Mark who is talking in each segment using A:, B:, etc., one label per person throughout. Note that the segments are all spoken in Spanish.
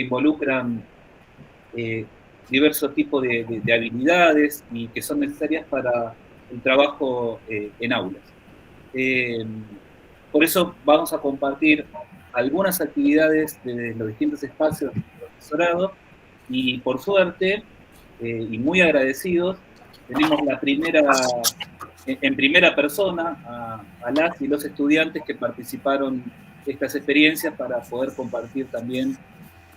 A: involucran eh, diversos tipos de habilidades y que son necesarias para el trabajo en aulas. Eh, por eso vamos a compartir algunas actividades de los distintos espacios del profesorado y por suerte y muy agradecidos tenemos la primera, en primera persona a las y los estudiantes que participaron de estas experiencias para poder compartir también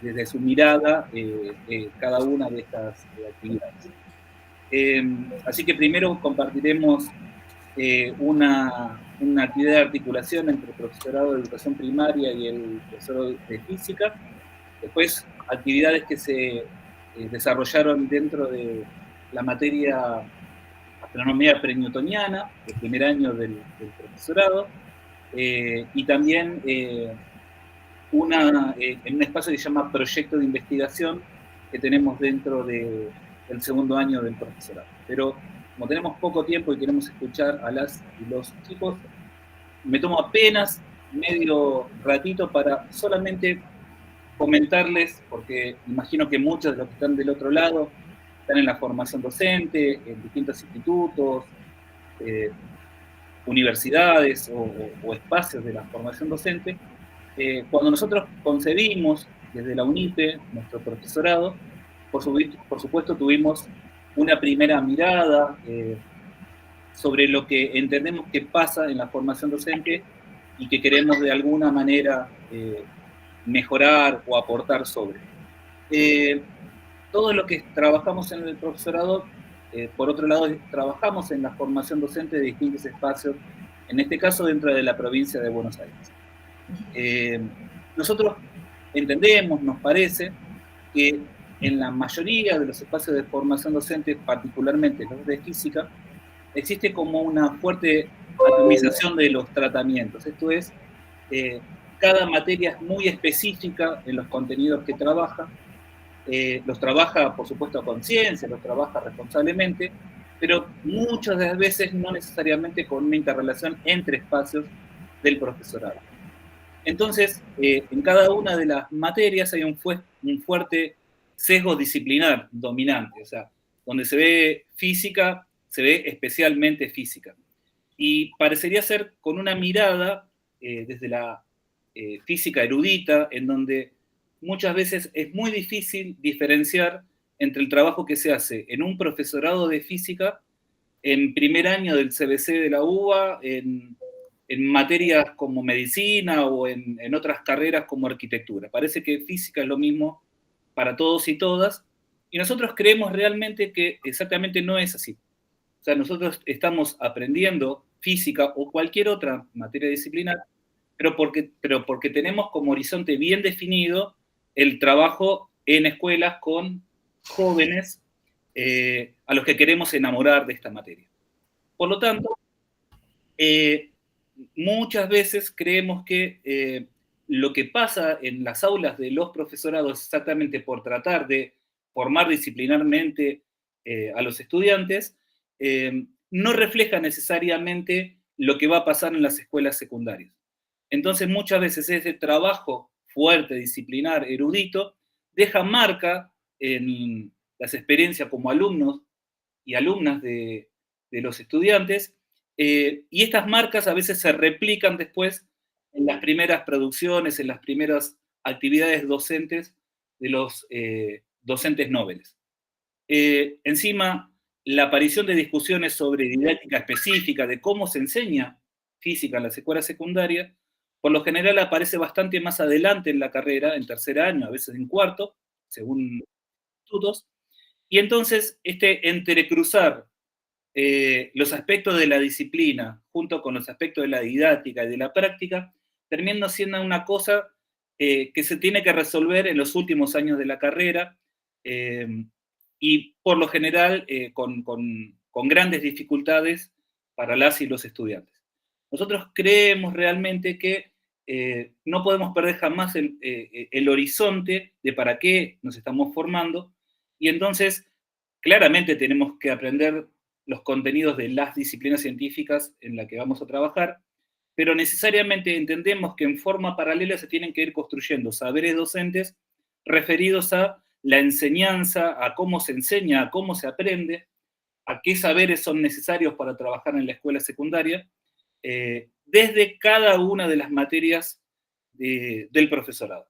A: desde su mirada cada una de estas actividades. Así que primero compartiremos una actividad de articulación entre el profesorado de educación primaria y el profesor de física. Después, actividades que se desarrollaron dentro de la materia astronomía pre-newtoniana, el primer año del profesorado, y también en un espacio que se llama proyecto de investigación que tenemos dentro del segundo año del profesorado. Pero como tenemos poco tiempo y queremos escuchar a las y los chicos, me tomo apenas medio ratito para solamente comentarles, porque imagino que muchos de los que están del otro lado están en la formación docente, en distintos institutos, eh, universidades o espacios de la formación docente. Cuando nosotros concebimos desde la UNIPE nuestro profesorado, por supuesto tuvimos una primera mirada sobre lo que entendemos que pasa en la formación docente y que queremos de alguna manera mejorar o aportar sobre. Todo lo que trabajamos en el profesorado, por otro lado, trabajamos en la formación docente de distintos espacios, en este caso dentro de la provincia de Buenos Aires. Nosotros entendemos, nos parece, que en la mayoría de los espacios de formación docente, particularmente los de física, existe como una fuerte atomización de los tratamientos. Esto es, cada materia es muy específica en los contenidos que trabaja, los trabaja, por supuesto, a conciencia, los trabaja responsablemente, pero muchas de las veces no necesariamente con una interrelación entre espacios del profesorado. Entonces, en cada una de las materias hay un fuerte sesgo disciplinar dominante, o sea, donde se ve física, se ve especialmente física. Y parecería ser con una mirada desde la física erudita, en donde muchas veces es muy difícil diferenciar entre el trabajo que se hace en un profesorado de física, en primer año del CBC de la UBA, en materias como medicina o en otras carreras como arquitectura. Parece que física es lo mismo para todos y todas, y nosotros creemos realmente que exactamente no es así. O sea, nosotros estamos aprendiendo física o cualquier otra materia disciplinar, pero porque tenemos como horizonte bien definido el trabajo en escuelas con jóvenes a los que queremos enamorar de esta materia. Por lo tanto, muchas veces creemos que lo que pasa en las aulas de los profesorados exactamente por tratar de formar disciplinarmente a los estudiantes, no refleja necesariamente lo que va a pasar en las escuelas secundarias. Entonces muchas veces ese trabajo fuerte, disciplinar, erudito, deja marca en las experiencias como alumnos y alumnas de los estudiantes, y estas marcas a veces se replican después en las primeras producciones, en las primeras actividades docentes de los docentes nobles. Encima, la aparición de discusiones sobre didáctica específica, de cómo se enseña física en las escuelas secundarias, por lo general aparece bastante más adelante en la carrera, en tercer año, a veces en cuarto, según institutos, y entonces este entrecruzar los aspectos de la disciplina junto con los aspectos de la didáctica y de la práctica terminan siendo una cosa que se tiene que resolver en los últimos años de la carrera y por lo general con grandes dificultades para las y los estudiantes. Nosotros creemos realmente que no podemos perder jamás el horizonte de para qué nos estamos formando y entonces claramente tenemos que aprender los contenidos de las disciplinas científicas en las que vamos a trabajar, pero necesariamente entendemos que en forma paralela se tienen que ir construyendo saberes docentes referidos a la enseñanza, a cómo se enseña, a cómo se aprende, a qué saberes son necesarios para trabajar en la escuela secundaria, desde cada una de las materias del profesorado.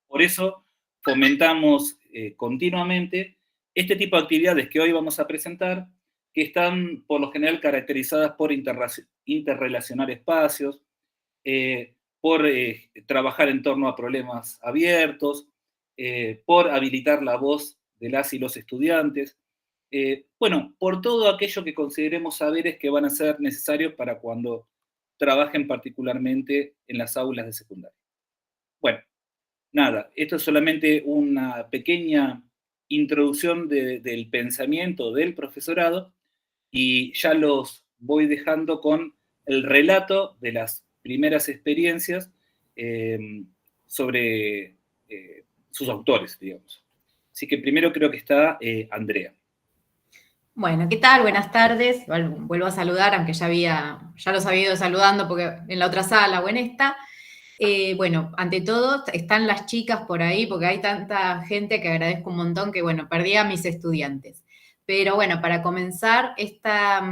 A: Por eso fomentamos continuamente este tipo de actividades que hoy vamos a presentar, que están por lo general caracterizadas por interrelacionar espacios, por trabajar en torno a problemas abiertos, por habilitar la voz de las y los estudiantes, bueno, por todo aquello que consideremos saberes que van a ser necesarios para cuando trabajen particularmente en las aulas de secundaria. Bueno, nada, esto es solamente una pequeña introducción del pensamiento del profesorado y ya los voy dejando con el relato de las primeras experiencias sobre sus autores, digamos. Así que primero creo que está Andrea.
B: Bueno, ¿qué tal? Buenas tardes. Vuelvo a saludar, aunque ya los había ido saludando porque en la otra sala o en esta. Bueno, ante todo están las chicas por ahí porque hay tanta gente que agradezco un montón que, bueno, perdí a mis estudiantes. Pero bueno, para comenzar esta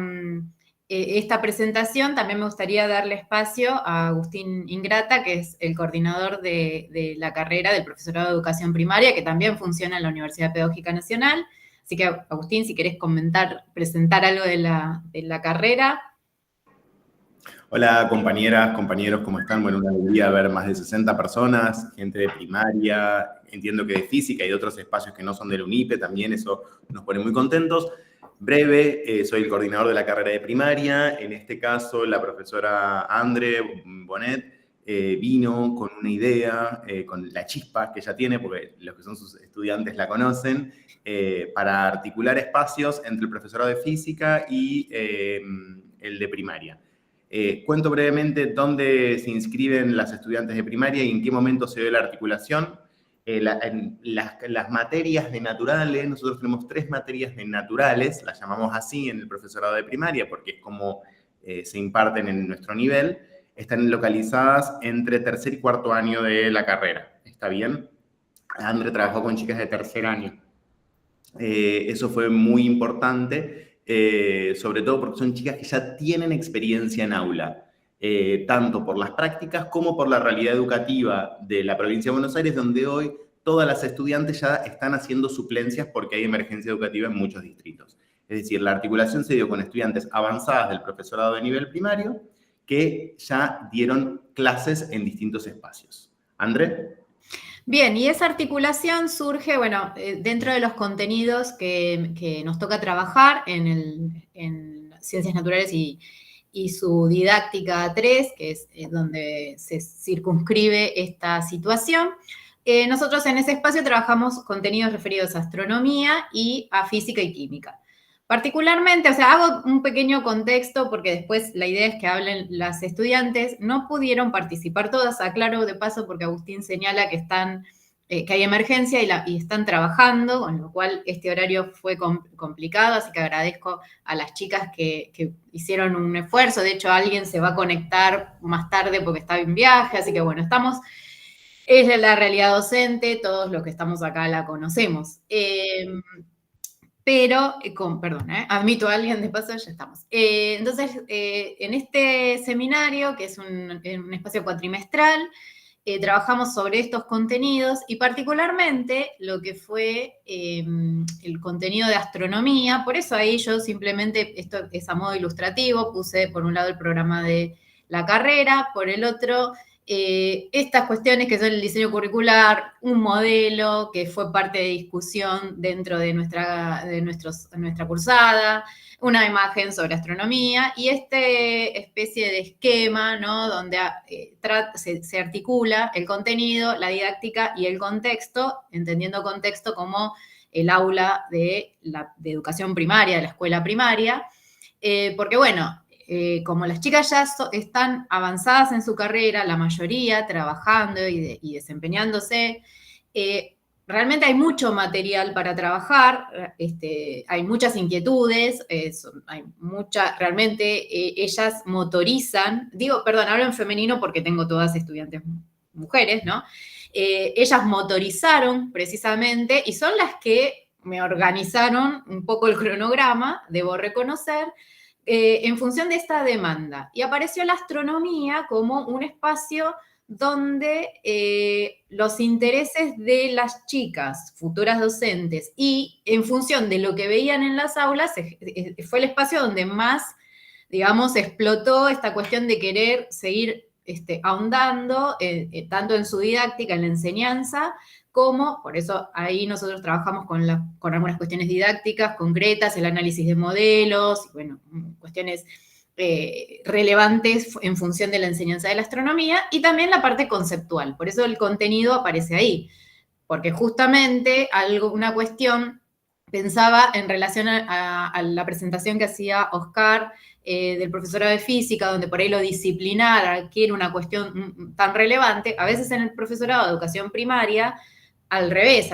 B: presentación también me gustaría darle espacio a Agustín Ingrata, que es el coordinador de la carrera del profesorado de educación primaria, que también funciona en la Universidad Pedagógica Nacional. Así que, Agustín, si querés presentar algo de la carrera.
C: Hola compañeras, compañeros, ¿cómo están? Bueno, una alegría ver más de 60 personas, gente de primaria, entiendo que de física y de otros espacios que no son del UNIPE también, eso nos pone muy contentos. Breve, soy el coordinador de la carrera de primaria, en este caso la profesora Andre Bonet vino con una idea, con la chispa que ella tiene, porque los que son sus estudiantes la conocen, para articular espacios entre el profesorado de física y el de primaria. Cuento brevemente dónde se inscriben las estudiantes de primaria y en qué momento se dio la articulación. En las materias de naturales, nosotros tenemos 3 materias de naturales, las llamamos así en el profesorado de primaria porque es como se imparten en nuestro nivel, están localizadas entre tercer y cuarto año de la carrera. ¿Está bien? Andre trabajó con chicas de tercer año. Eso fue muy importante. Sobre todo porque son chicas que ya tienen experiencia en aula, tanto por las prácticas como por la realidad educativa de la provincia de Buenos Aires, donde hoy todas las estudiantes ya están haciendo suplencias porque hay emergencia educativa en muchos distritos. Es decir, la articulación se dio con estudiantes avanzadas del profesorado de nivel primario que ya dieron clases en distintos espacios. ¿André?
B: Bien, y esa articulación surge, bueno, dentro de los contenidos que nos toca trabajar en Ciencias Naturales y su didáctica 3, que es donde se circunscribe esta situación. Nosotros en ese espacio trabajamos contenidos referidos a astronomía y a física y química. Particularmente, o sea, hago un pequeño contexto porque después la idea es que hablen las estudiantes. No pudieron participar todas, aclaro de paso porque Agustín señala que hay emergencia y están trabajando, con lo cual este horario fue complicado, así que agradezco a las chicas que hicieron un esfuerzo. De hecho, alguien se va a conectar más tarde porque está en viaje, así que bueno, es la realidad docente, todos los que estamos acá la conocemos. Pero, admito a alguien de paso, ya estamos. Entonces, en este seminario, que es un espacio cuatrimestral, trabajamos sobre estos contenidos y particularmente lo que fue el contenido de astronomía. Por eso ahí yo simplemente, esto es a modo ilustrativo, puse por un lado el programa de la carrera, por el otro estas cuestiones que son el diseño curricular, un modelo que fue parte de discusión dentro de nuestra cursada, una imagen sobre astronomía y especie de esquema, ¿no? Donde se articula el contenido, la didáctica y el contexto, entendiendo contexto como el aula de educación primaria, de la escuela primaria, porque bueno, como las chicas ya están avanzadas en su carrera, la mayoría trabajando y desempeñándose, realmente hay mucho material para trabajar, hay muchas inquietudes, realmente ellas motorizan, hablo en femenino porque tengo todas estudiantes mujeres, ¿no? ellas motorizaron precisamente y son las que me organizaron un poco el cronograma, debo reconocer, en función de esta demanda. Y apareció la astronomía como un espacio donde los intereses de las chicas, futuras docentes, y en función de lo que veían en las aulas, fue el espacio donde más, digamos, explotó esta cuestión de querer seguir ahondando, tanto en su didáctica, en la enseñanza, como, por eso ahí nosotros trabajamos con algunas cuestiones didácticas concretas, el análisis de modelos, y bueno, cuestiones relevantes en función de la enseñanza de la astronomía, y también la parte conceptual. Por eso el contenido aparece ahí, porque justamente una cuestión pensaba en relación a la presentación que hacía Oscar del profesorado de física, donde por ahí lo disciplinar adquiere una cuestión tan relevante. A veces en el profesorado de educación primaria, al revés,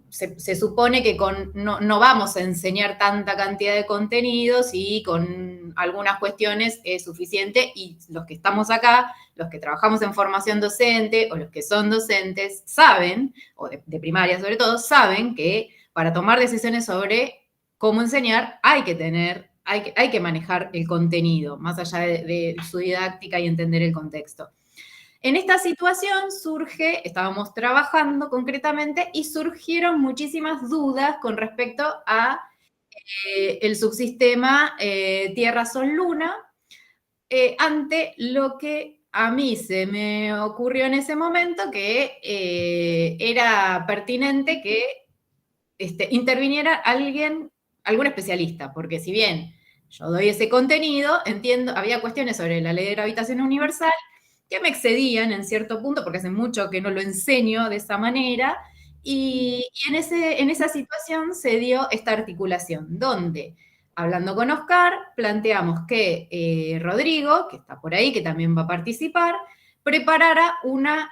B: se supone que no vamos a enseñar tanta cantidad de contenidos y con algunas cuestiones es suficiente, y los que estamos acá, los que trabajamos en formación docente o los que son docentes saben, o de primaria sobre todo, saben que para tomar decisiones sobre cómo enseñar hay que manejar el contenido, más allá de su didáctica y entender el contexto. En esta situación estábamos trabajando concretamente y surgieron muchísimas dudas con respecto a el subsistema Tierra-Sol-Luna, ante lo que a mí se me ocurrió en ese momento, que era pertinente que interviniera algún especialista, porque si bien yo doy ese contenido, entiendo, había cuestiones sobre la ley de gravitación universal que me excedían en cierto punto, porque hace mucho que no lo enseño de esa manera, y en esa situación se dio esta articulación, donde, hablando con Oscar, planteamos que Rodrigo, que está por ahí, que también va a participar, preparara una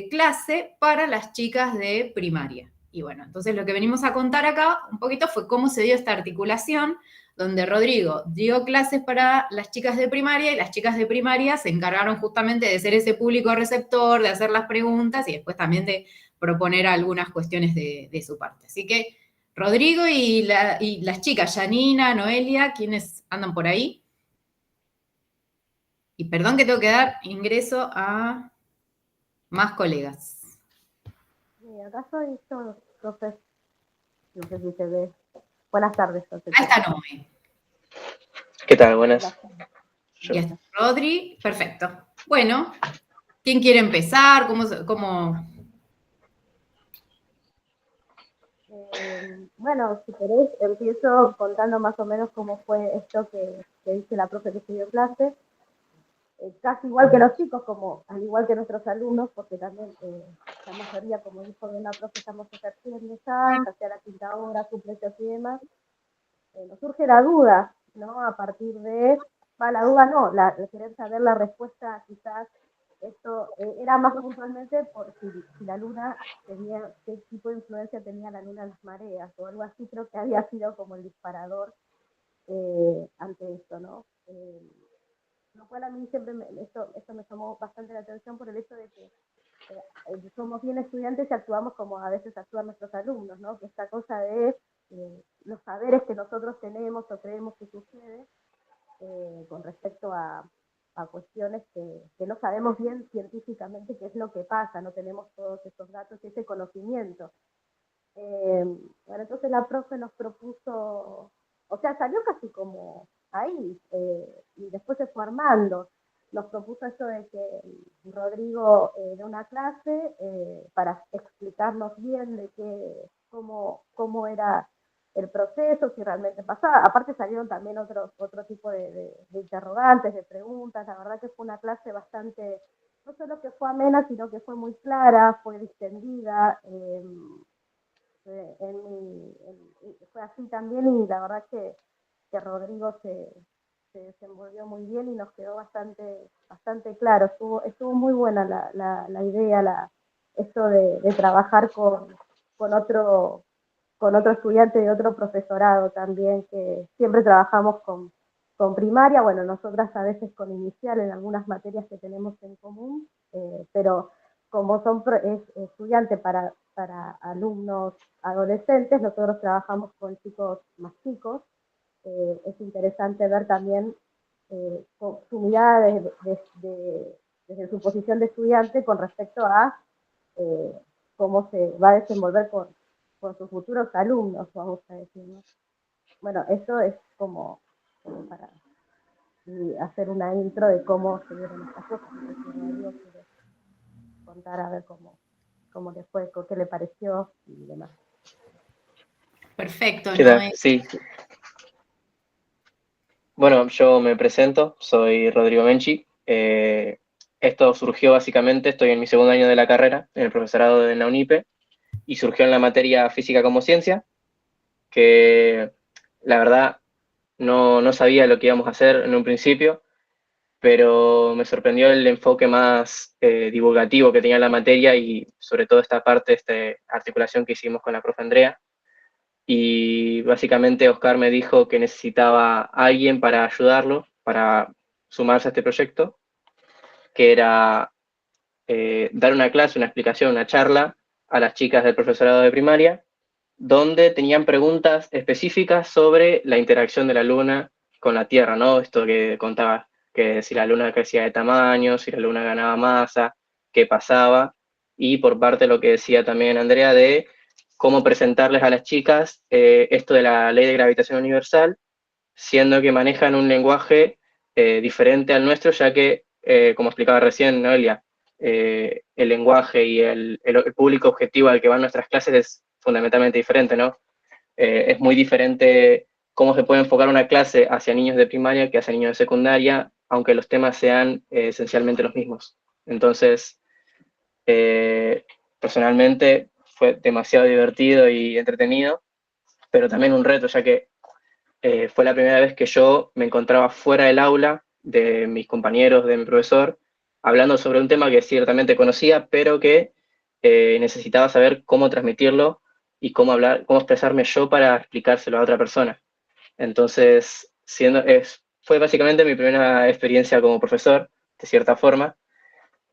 B: clase para las chicas de primaria. Y bueno, entonces lo que venimos a contar acá un poquito fue cómo se dio esta articulación, donde Rodrigo dio clases para las chicas de primaria y las chicas de primaria se encargaron justamente de ser ese público receptor, de hacer las preguntas y después también de proponer algunas cuestiones de su parte. Así que Rodrigo y las chicas, Janina, Noelia, ¿quiénes andan por ahí? Y perdón que tengo que dar ingreso a más colegas.
D: Acá soy yo, profe. No sé si se ve. Buenas tardes, profe.
B: Ahí está Noé.
E: ¿Qué tal? Buenas.
B: Y está Rodri, perfecto. Bueno, ¿quién quiere empezar?
D: Bueno, si querés, empiezo contando más o menos cómo fue esto que dice la profe que estudió clase. Casi igual que los chicos, al igual que nuestros alumnos, porque también la mayoría, como dijo bien la profe, estamos ejerciendo ya hacia la quinta hora, suplencias y demás. Nos surge la duda, ¿no? A partir de, la duda no, de querer saber la respuesta, quizás esto era más puntualmente por si la luna tenía, qué tipo de influencia tenía la luna en las mareas, o algo así. Creo que había sido como el disparador ante esto, ¿no? Lo cual a mí siempre esto me llamó bastante la atención por el hecho de que somos bien estudiantes y actuamos como a veces actúan nuestros alumnos, ¿no? Que esta cosa de los saberes que nosotros tenemos o creemos que sucede con respecto a cuestiones que no sabemos bien científicamente qué es lo que pasa, no tenemos todos esos datos y ese conocimiento. Bueno, entonces la profe nos propuso, o sea, salió casi como ahí, y después se fue armando. Nos propuso esto de que Rodrigo dé una clase para explicarnos bien de cómo era el proceso, si realmente pasaba. Aparte salieron también otro tipo de interrogantes, de preguntas. La verdad que fue una clase bastante, no solo que fue amena, sino que fue muy clara, fue distendida. Fue así también, y la verdad que Rodrigo se desenvolvió muy bien y nos quedó bastante claro. Estuvo muy buena la idea, esto de trabajar con otro estudiante de otro profesorado también, que siempre trabajamos con primaria, bueno, nosotras a veces con inicial en algunas materias que tenemos en común, pero como es estudiante para alumnos adolescentes, nosotros trabajamos con chicos más chicos. Es interesante ver también su mirada desde su posición de estudiante con respecto a cómo se va a desenvolver con sus futuros alumnos, vamos a decir, ¿no? Bueno, eso es como para hacer una intro de cómo se vieron estas cosas. Rodrigo quiere contar a ver cómo le fue, qué le pareció y demás.
B: Perfecto,
E: ¿Qué tal?
B: Noé.
E: Sí. Bueno, yo me presento, soy Rodrigo Menchi. Esto surgió básicamente, estoy en mi segundo año de la carrera, en el profesorado de la UNIPE, y surgió en la materia Física como Ciencia, que la verdad no sabía lo que íbamos a hacer en un principio, pero me sorprendió el enfoque más divulgativo que tenía la materia y sobre todo esta parte, esta articulación que hicimos con la profe Andrea. Y básicamente Oscar me dijo que necesitaba a alguien para ayudarlo, para sumarse a este proyecto, que era dar una clase, una explicación, una charla a las chicas del profesorado de primaria, donde tenían preguntas específicas sobre la interacción de la luna con la Tierra, ¿no? Esto que contaba, que si la luna crecía de tamaño, si la luna ganaba masa, qué pasaba, y por parte de lo que decía también Andrea de cómo presentarles a las chicas esto de la ley de gravitación universal, siendo que manejan un lenguaje diferente al nuestro, ya que, como explicaba recién Noelia, el lenguaje y el público objetivo al que van nuestras clases es fundamentalmente diferente, ¿no? Es muy diferente cómo se puede enfocar una clase hacia niños de primaria que hacia niños de secundaria, aunque los temas sean esencialmente los mismos. Entonces, personalmente fue demasiado divertido y entretenido, pero también un reto, ya que fue la primera vez que yo me encontraba fuera del aula de mis compañeros, de mi profesor, hablando sobre un tema que ciertamente conocía, pero que necesitaba saber cómo transmitirlo y cómo hablar, cómo expresarme yo para explicárselo a otra persona. Entonces, fue básicamente mi primera experiencia como profesor, de cierta forma,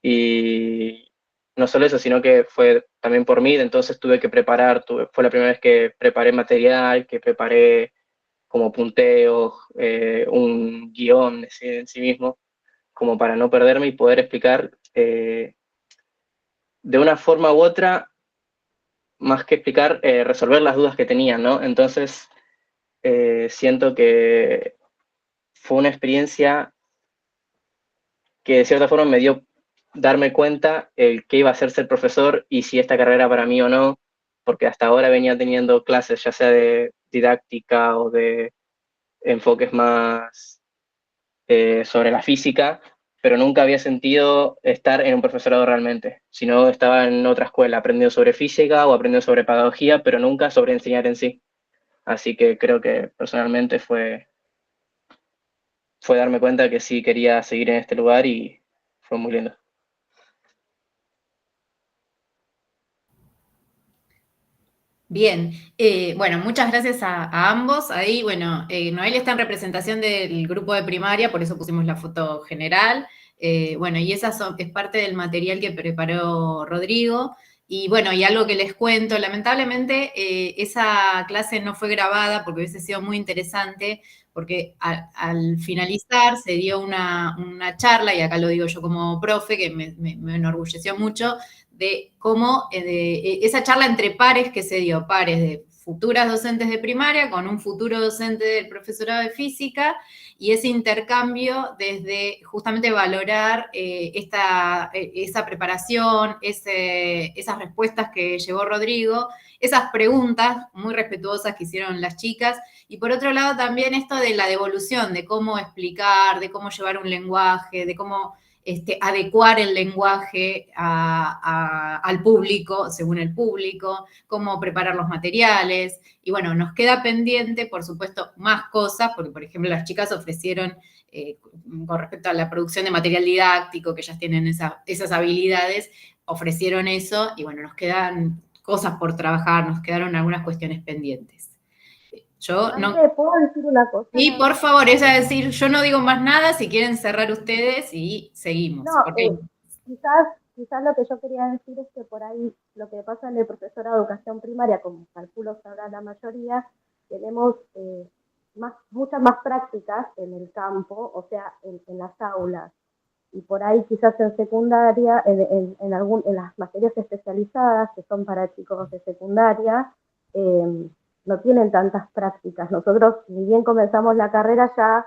E: y no solo eso, sino que fue también por mí, entonces tuve que preparar, fue la primera vez que preparé material, que preparé como punteo, un guión en sí mismo, como para no perderme y poder explicar de una forma u otra, más que explicar, resolver las dudas que tenían, ¿no? Entonces, siento que fue una experiencia que de cierta forma me dio darme cuenta el qué iba a ser ser profesor y si esta carrera para mí o no, porque hasta ahora venía teniendo clases ya sea de didáctica o de enfoques más sobre la física, pero nunca había sentido estar en un profesorado realmente, sino estaba en otra escuela aprendiendo sobre física o aprendiendo sobre pedagogía, pero nunca sobre enseñar en sí. Así que creo que personalmente fue darme cuenta que sí quería seguir en este lugar y fue muy lindo.
B: Bien, bueno, muchas gracias a ambos. Ahí, bueno, Noel está en representación del grupo de primaria, por eso pusimos la foto general. Bueno, y esa es parte del material que preparó Rodrigo. Y bueno, y algo que les cuento, lamentablemente esa clase no fue grabada porque hubiese sido muy interesante, porque al finalizar se dio una charla, y acá lo digo yo como profe, que me enorgulleció mucho, de cómo esa charla entre pares que se dio, pares de futuras docentes de primaria con un futuro docente del profesorado de física, y ese intercambio desde justamente valorar esa preparación, esas respuestas que llevó Rodrigo, esas preguntas muy respetuosas que hicieron las chicas, y por otro lado también esto de la devolución, de cómo explicar, de cómo llevar un lenguaje, de cómo adecuar el lenguaje al público, según el público, cómo preparar los materiales. Y bueno, nos queda pendiente, por supuesto, más cosas, porque por ejemplo las chicas ofrecieron, con respecto a la producción de material didáctico, que ellas tienen esas habilidades, ofrecieron eso, y bueno, nos quedan cosas por trabajar, nos quedaron algunas cuestiones pendientes. Yo no...
D: ¿Puedo decir una cosa?
B: Sí, por favor, es decir, yo no digo más nada, si quieren cerrar ustedes y seguimos.
D: No, quizás quizás lo que yo quería decir es que por ahí lo que pasa en el profesorado de educación primaria, como calculo sabrá la mayoría, tenemos muchas más prácticas en el campo, o sea, en las aulas. Y por ahí quizás en secundaria, en las materias especializadas que son para chicos de secundaria, no tienen tantas prácticas. Nosotros, ni bien comenzamos la carrera, ya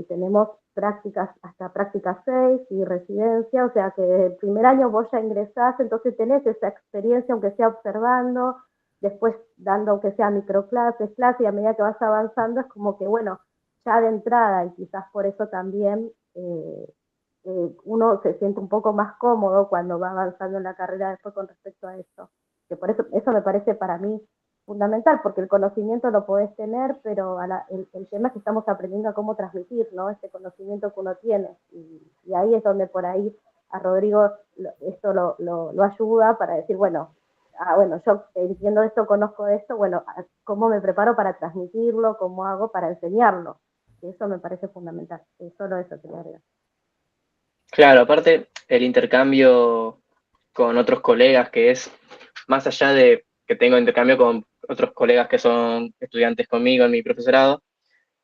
D: tenemos prácticas, hasta práctica 6 y residencia, o sea que desde el primer año vos ya ingresás, entonces tenés esa experiencia, aunque sea observando, después dando aunque sea microclases, clases, y a medida que vas avanzando es como que, bueno, ya de entrada, y quizás por eso también uno se siente un poco más cómodo cuando va avanzando en la carrera después con respecto a eso. Que por eso me parece para mí fundamental, porque el conocimiento lo podés tener, pero el tema es que estamos aprendiendo a cómo transmitir, ¿no? Ese conocimiento que uno tiene. Y ahí es donde por ahí a Rodrigo esto lo ayuda para decir, bueno, yo entiendo esto, conozco esto, bueno, ¿cómo me preparo para transmitirlo? ¿Cómo hago para enseñarlo? Y eso me parece fundamental. Solo eso quería agregar.
E: Claro, aparte el intercambio con otros colegas, que es más allá de que tengo intercambio con otros colegas que son estudiantes conmigo en mi profesorado,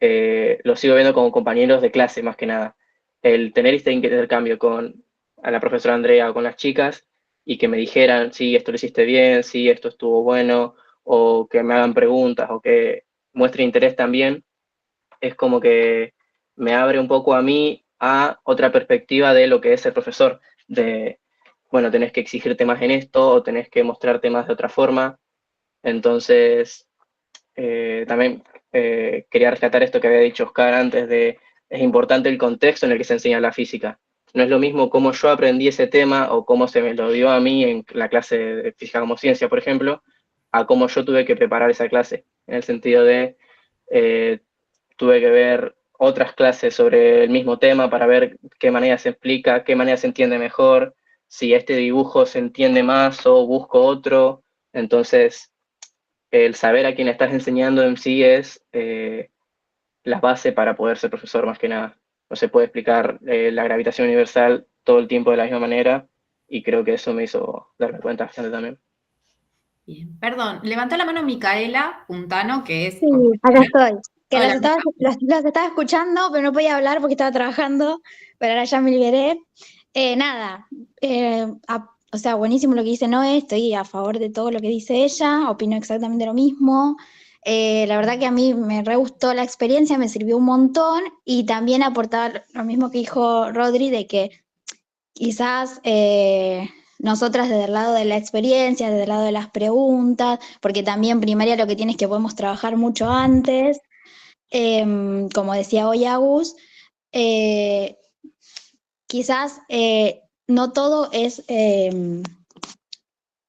E: lo sigo viendo como compañeros de clase más que nada. El tener este intercambio con a la profesora Andrea o con las chicas y que me dijeran, sí, esto lo hiciste bien, sí, esto estuvo bueno, o que me hagan preguntas o que muestren interés también, es como que me abre un poco a mí a otra perspectiva de lo que es el profesor, de, bueno, tenés que exigirte más en esto o tenés que mostrarte más de otra forma. Entonces, también quería rescatar esto que había dicho Oscar antes de, es importante el contexto en el que se enseña la física. No es lo mismo cómo yo aprendí ese tema o cómo se me lo dio a mí en la clase de física como ciencia, por ejemplo, a cómo yo tuve que preparar esa clase, en el sentido de eh, tuve que ver otras clases sobre el mismo tema para ver qué manera se explica, qué manera se entiende mejor, si este dibujo se entiende más o busco otro. Entonces, el saber a quién estás enseñando en sí es la base para poder ser profesor más que nada. No se puede explicar la gravitación universal todo el tiempo de la misma manera y creo que eso me hizo darme cuenta bastante también.
B: Bien, perdón, levantó la mano Micaela Puntano, que es...
F: Sí, acá estoy. Que
B: Hola,
F: los estaba escuchando, pero no podía hablar porque estaba trabajando, pero ahora ya me liberé. Nada, o sea, buenísimo lo que dice Noé, estoy a favor de todo lo que dice ella, opino exactamente lo mismo. La verdad que a mí me re gustó la experiencia, me sirvió un montón y también aportar lo mismo que dijo Rodri, de que quizás nosotras desde el lado de la experiencia, desde el lado de las preguntas, porque también primaria lo que tiene es que podemos trabajar mucho antes, como decía hoy Agus, eh, quizás no todo es,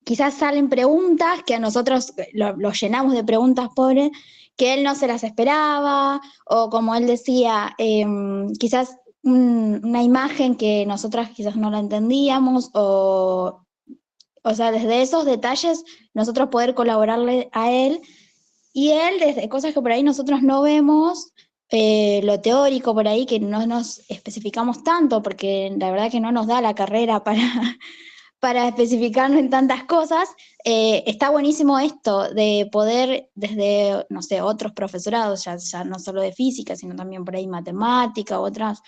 F: quizás salen preguntas que a nosotros lo llenamos de preguntas pobres, que él no se las esperaba, o como él decía, quizás una imagen que nosotras quizás no la entendíamos, o sea, desde esos detalles nosotros poder colaborarle a él y él desde cosas que por ahí nosotros no vemos, lo teórico por ahí que no nos especificamos tanto, porque la verdad que no nos da la carrera para, para especificarnos en tantas cosas, está buenísimo esto de poder desde, no sé, otros profesorados, ya no solo de física, sino también por ahí matemática, otros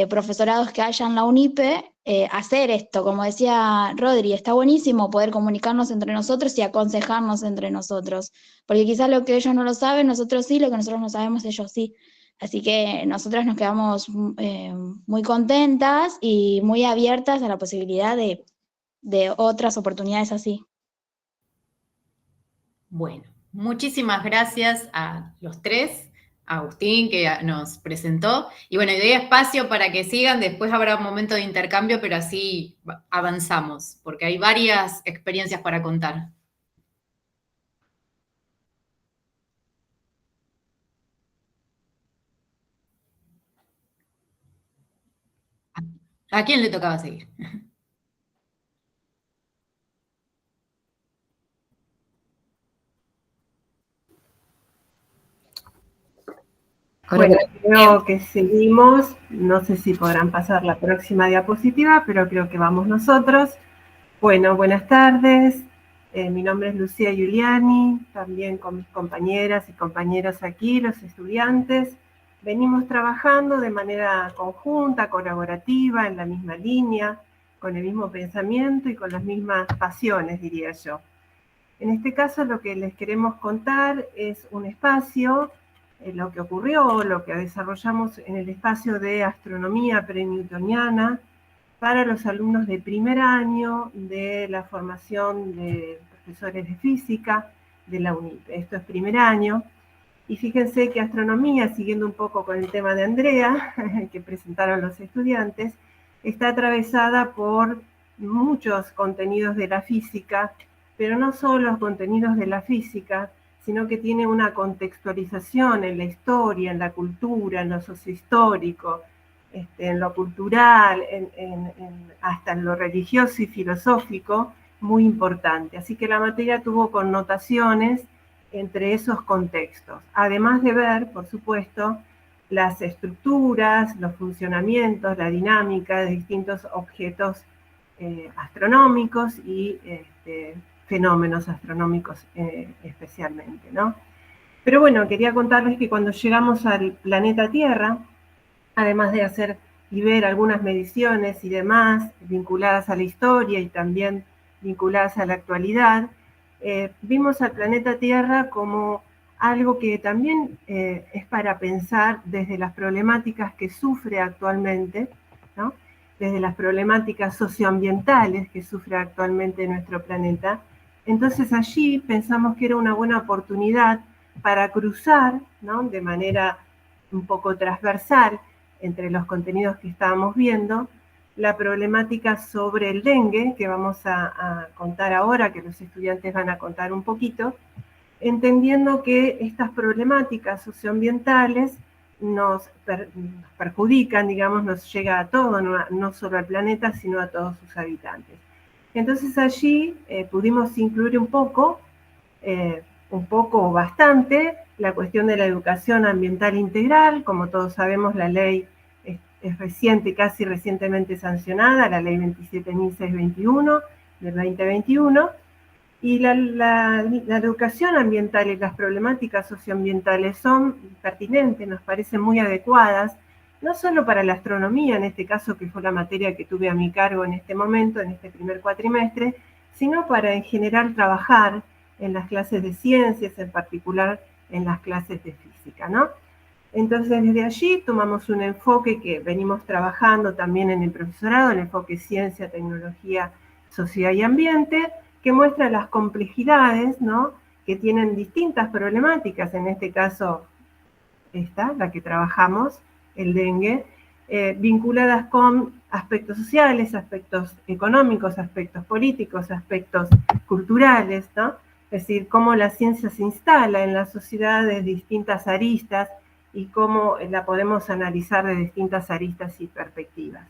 F: profesorados que haya en la UNIPE, hacer esto, como decía Rodri, está buenísimo poder comunicarnos entre nosotros y aconsejarnos entre nosotros, porque quizás lo que ellos no lo saben, nosotros sí, lo que nosotros no sabemos, ellos sí. Así que nosotras nos quedamos muy contentas y muy abiertas a la posibilidad de otras oportunidades así.
B: bueno, muchísimas gracias a los tres, a Agustín que nos presentó, y bueno, y doy espacio para que sigan, después habrá un momento de intercambio, pero así avanzamos, porque hay varias experiencias para contar. ¿A quién le tocaba seguir?
G: Bueno, creo que seguimos. No sé si podrán pasar la próxima diapositiva, pero creo que vamos nosotros. Bueno, buenas tardes. Mi nombre es Lucía Giuliani, también con mis compañeras y compañeros aquí, los estudiantes. Venimos trabajando de manera conjunta, colaborativa, en la misma línea, con el mismo pensamiento y con las mismas pasiones, diría yo. En este caso lo que les queremos contar es un espacio, lo que ocurrió, lo que desarrollamos en el espacio de astronomía pre-newtoniana para los alumnos de primer año de la formación de profesores de física de la UNIPE. Esto es primer año. Y fíjense que astronomía, siguiendo un poco con el tema de Andrea, que presentaron los estudiantes, está atravesada por muchos contenidos de la física, pero no solo los contenidos de la física, sino que tiene una contextualización en la historia, en la cultura, en lo sociohistórico, en lo cultural, hasta en lo religioso y filosófico, muy importante. Así que la materia tuvo connotaciones entre esos contextos, además de ver, por supuesto, las estructuras, los funcionamientos, la dinámica de distintos objetos astronómicos y fenómenos astronómicos especialmente, ¿no? Pero bueno, quería contarles que cuando llegamos al planeta Tierra, además de hacer y ver algunas mediciones y demás vinculadas a la historia y también vinculadas a la actualidad, vimos al planeta Tierra como algo que también es para pensar desde las problemáticas que sufre actualmente, ¿no? Desde las problemáticas socioambientales que sufre actualmente nuestro planeta. Entonces allí pensamos que era una buena oportunidad para cruzar, ¿no?, de manera un poco transversal entre los contenidos que estábamos viendo, la problemática sobre el dengue, que vamos a contar ahora, que los estudiantes van a contar un poquito, entendiendo que estas problemáticas socioambientales nos perjudican, digamos, nos llega a todo, no solo al planeta, sino a todos sus habitantes. Entonces allí pudimos incluir un poco o bastante, la cuestión de la educación ambiental integral. Como todos sabemos, la ley es reciente, casi recientemente sancionada, la ley 27.621 del 2021, y la educación ambiental y las problemáticas socioambientales son pertinentes, nos parecen muy adecuadas, no solo para la astronomía, en este caso que fue la materia que tuve a mi cargo en este momento, en este primer cuatrimestre, sino para en general trabajar en las clases de ciencias, en particular en las clases de física, ¿no? Entonces desde allí tomamos un enfoque que venimos trabajando también en el profesorado, el enfoque ciencia, tecnología, sociedad y ambiente, que muestra las complejidades, ¿no?, que tienen distintas problemáticas, en este caso esta, la que trabajamos, el dengue, vinculadas con aspectos sociales, aspectos económicos, aspectos políticos, aspectos culturales, ¿no? Es decir, cómo la ciencia se instala en la sociedad de distintas aristas y cómo la podemos analizar de distintas aristas y perspectivas.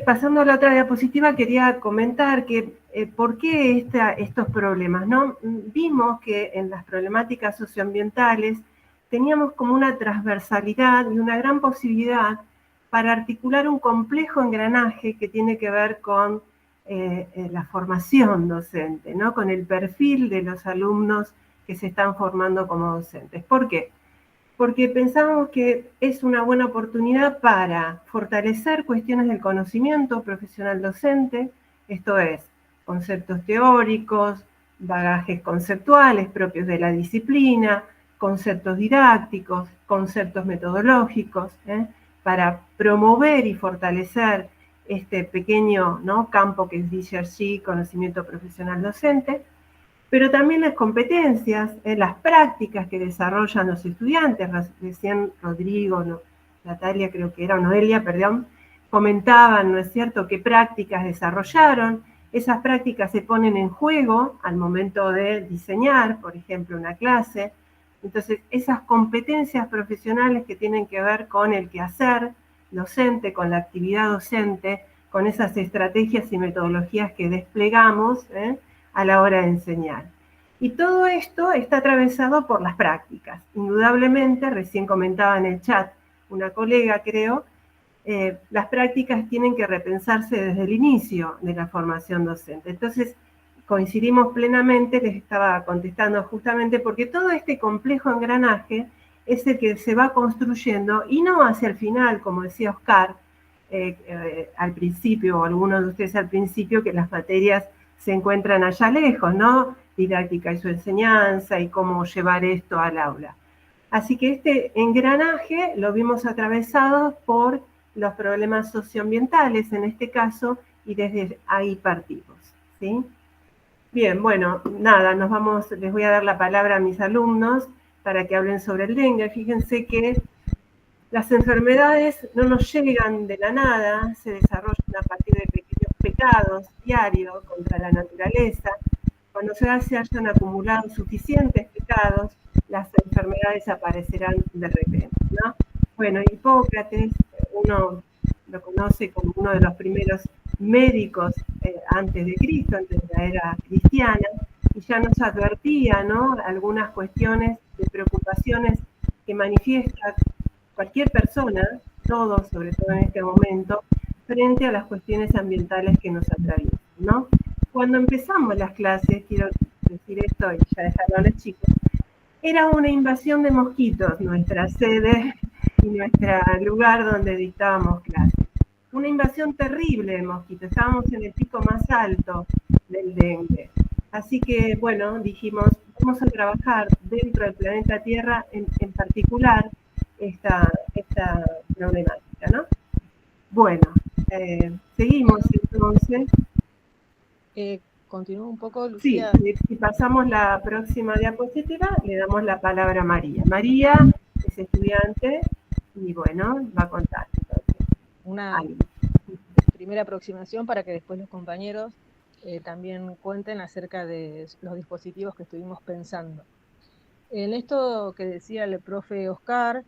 G: Pasando a la otra diapositiva, quería comentar que por qué estos problemas, ¿no? Vimos que en las problemáticas socioambientales teníamos como una transversalidad y una gran posibilidad para articular un complejo engranaje que tiene que ver con la formación docente, ¿no?, con el perfil de los alumnos que se están formando como docentes. ¿Por qué? Porque pensamos que es una buena oportunidad para fortalecer cuestiones del conocimiento profesional docente, esto es, conceptos teóricos, bagajes conceptuales propios de la disciplina, conceptos didácticos, conceptos metodológicos, para promover y fortalecer este pequeño, ¿no?, campo que dice allí, conocimiento profesional docente, pero también las competencias, las prácticas que desarrollan los estudiantes. Recién Rodrigo, Natalia creo que era, o Noelia, perdón, comentaban, ¿no es cierto?, qué prácticas desarrollaron. Esas prácticas se ponen en juego al momento de diseñar, por ejemplo, una clase. Entonces, esas competencias profesionales que tienen que ver con el quehacer docente, con la actividad docente, con esas estrategias y metodologías que desplegamos, a la hora de enseñar. Y todo esto está atravesado por las prácticas. Indudablemente, recién comentaba en el chat una colega, creo, las prácticas tienen que repensarse desde el inicio de la formación docente. Entonces, coincidimos plenamente, les estaba contestando justamente porque todo este complejo engranaje es el que se va construyendo y no hacia el final, como decía Oscar, al principio, o algunos de ustedes al principio, que las materias se encuentran allá lejos, ¿no? Didáctica y su enseñanza y cómo llevar esto al aula. Así que este engranaje lo vimos atravesado por los problemas socioambientales en este caso, y desde ahí partimos, ¿sí? Bien, bueno, nada, les voy a dar la palabra a mis alumnos para que hablen sobre el dengue. Fíjense que las enfermedades no nos llegan de la nada, se desarrollan a partir de pequeños pecados diarios contra la naturaleza. Cuando ya se hayan acumulado suficientes pecados, las enfermedades aparecerán de repente, ¿no? Bueno, Hipócrates, uno lo conoce como uno de los primeros médicos antes de Cristo, antes de la era cristiana, y ya nos advertía, ¿no?, algunas cuestiones de preocupaciones que manifiesta cualquier persona, todos, sobre todo en este momento, frente a las cuestiones ambientales que nos atraviesan, ¿no? Cuando empezamos las clases, quiero decir esto y ya dejarlo a los chicos, era una invasión de mosquitos nuestra sede y nuestro lugar donde dictábamos clases. Una invasión terrible de mosquitos, estábamos en el pico más alto del dengue. Así que, bueno, dijimos, vamos a trabajar dentro del planeta Tierra, en particular, esta problemática, ¿no? Bueno, seguimos entonces.
H: Continúo un poco, Lucía.
G: Sí, si pasamos la próxima diapositiva, le damos la palabra a María. María es estudiante y, bueno, va a contar. Entonces,
H: una primera aproximación para que después los compañeros también cuenten acerca de los dispositivos que estuvimos pensando. En esto que decía el profe Oscar,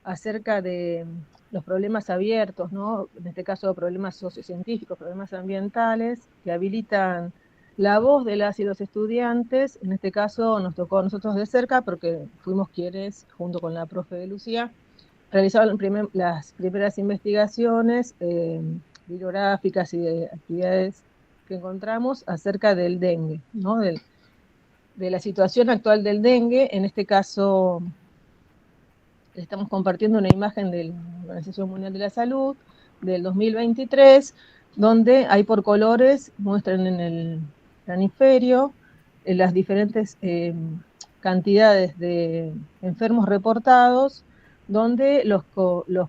H: acerca de los problemas abiertos, ¿no? En este caso problemas sociocientíficos, problemas ambientales, que habilitan la voz de las y los estudiantes. En este caso nos tocó a nosotros de cerca, porque fuimos quienes, junto con la profe de Lucía, realizaban las primeras investigaciones bibliográficas y de actividades que encontramos acerca del dengue, ¿no? De la situación actual del dengue. En este caso estamos compartiendo una imagen de la Organización Mundial de la Salud del 2023, donde hay por colores, muestran en el planiferio las diferentes cantidades de enfermos reportados, donde los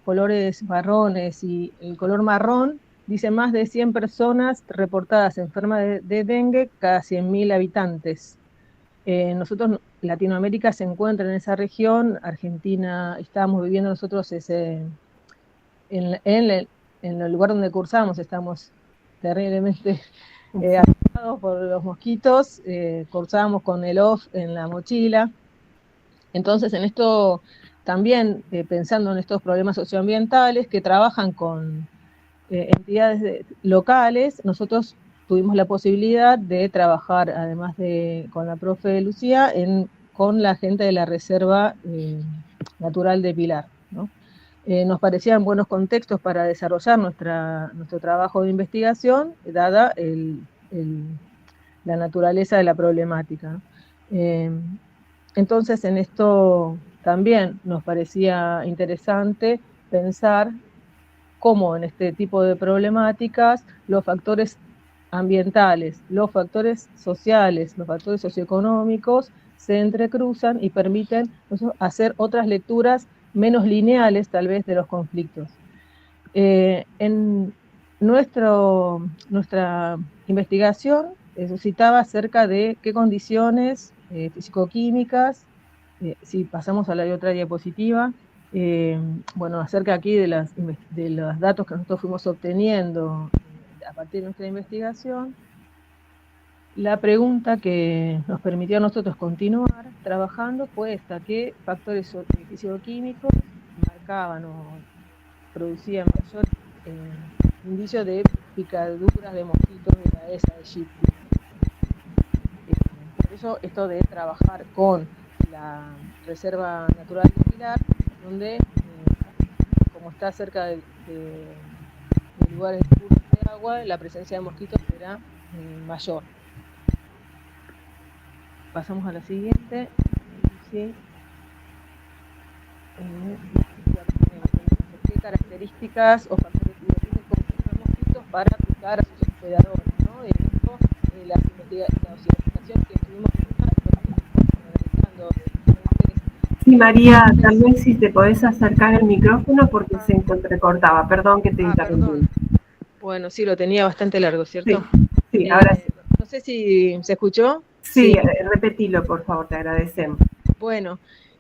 H: colores marrones y el color marrón dice más de 100 personas reportadas enfermas de dengue cada 100.000 habitantes. Nosotros, Latinoamérica se encuentra en esa región, Argentina, estábamos viviendo nosotros en el lugar donde cursamos, estamos terriblemente afectados por los mosquitos, cursábamos con el off en la mochila. Entonces, en esto también, pensando en estos problemas socioambientales que trabajan con entidades locales, nosotros tuvimos la posibilidad de trabajar, además con la profe Lucía, con la gente de la Reserva Natural de Pilar, ¿no? Nos parecían buenos contextos para desarrollar nuestro trabajo de investigación, dada la naturaleza de la problemática, ¿no? Entonces, en esto también nos parecía interesante pensar cómo en este tipo de problemáticas los factores ambientales, los factores sociales, los factores socioeconómicos se entrecruzan y permiten hacer otras lecturas menos lineales, tal vez, de los conflictos. En nuestra investigación suscitaba acerca de qué condiciones físico-químicas, si pasamos a la otra diapositiva, bueno, acerca aquí de los datos que nosotros fuimos obteniendo a partir de nuestra investigación. La pregunta que nos permitió a nosotros continuar trabajando fue esta: ¿qué factores físico-químicos marcaban o producían mayor indicio de picaduras de mosquitos de la ESA de Aegypti? Por Incluso esto de trabajar con la Reserva Natural de Pilar, donde, como está cerca de lugares de cursos de agua, la presencia de mosquitos será mayor. Pasamos a la siguiente. Sí. ¿Qué características o factores identifican con los mosquitos para aplicar a sus hospedadores, ¿no? Y esto, las investigaciones que estuvimos realizando.
G: Sí, María, tal vez si te podés acercar el micrófono porque se entrecortaba. Perdón que te interrumpí.
H: Bueno, sí, lo tenía bastante largo, ¿cierto?
G: Sí, ahora sí.
H: No sé si se escuchó.
G: Sí, repetilo, por favor, te agradecemos.
H: Bueno,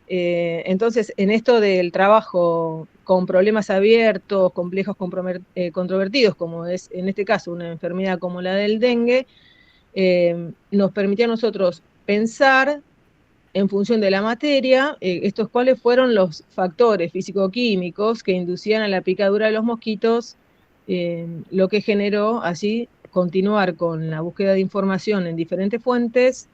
H: entonces, en esto del trabajo con problemas abiertos, complejos, controvertidos, como es en este caso una enfermedad como la del dengue, nos permitió a nosotros pensar en función de la materia, estos cuáles fueron los factores físico-químicos que inducían a la picadura de los mosquitos, lo que generó así continuar con la búsqueda de información en diferentes fuentes,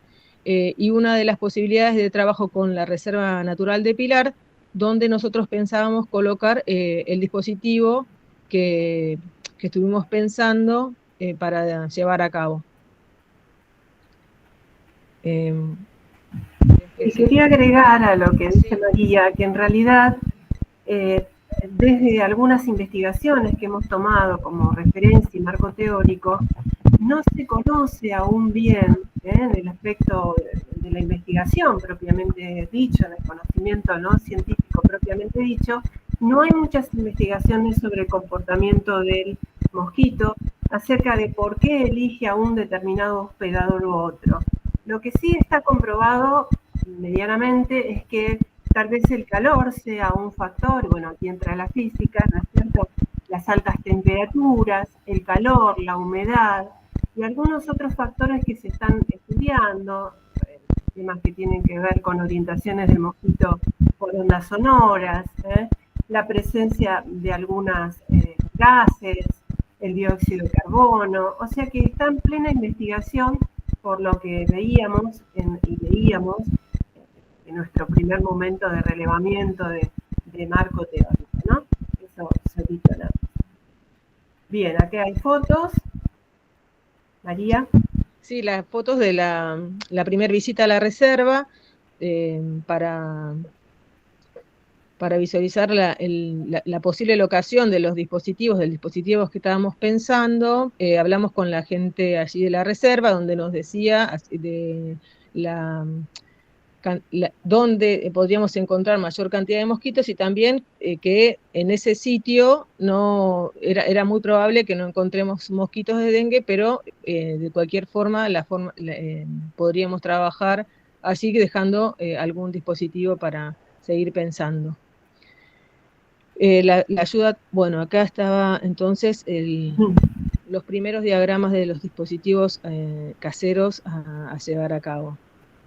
H: y una de las posibilidades de trabajo con la Reserva Natural de Pilar, donde nosotros pensábamos colocar el dispositivo que estuvimos pensando para llevar a cabo.
G: Y quería agregar a lo que dice María, que en realidad desde algunas investigaciones que hemos tomado como referencia y marco teórico, no se conoce aún bien en el aspecto de la investigación propiamente dicho, en el conocimiento no científico propiamente dicho, no hay muchas investigaciones sobre el comportamiento del mosquito acerca de por qué elige a un determinado hospedador u otro. Lo que sí está comprobado medianamente es que tal vez el calor sea un factor, bueno, aquí entra la física, ¿no es cierto? Las altas temperaturas, el calor, la humedad y algunos otros factores que se están estudiando, temas que tienen que ver con orientaciones del mosquito por ondas sonoras, la presencia de algunas gases, el dióxido de carbono, o sea que está en plena investigación por lo que veíamos en nuestro primer momento de relevamiento de marco teórico, ¿no? Eso solito nada. Bien, aquí hay fotos. María.
H: Sí, las fotos de la primera visita a la reserva, para visualizar la posible locación de los dispositivos, que estábamos pensando. Hablamos con la gente allí de la reserva, donde nos decía de dónde podríamos encontrar mayor cantidad de mosquitos, y también que en ese sitio no era muy probable que no encontremos mosquitos de dengue, pero de cualquier forma podríamos trabajar allí dejando algún dispositivo para seguir pensando. La ayuda, bueno, acá estaba entonces los primeros diagramas de los dispositivos caseros a llevar a cabo.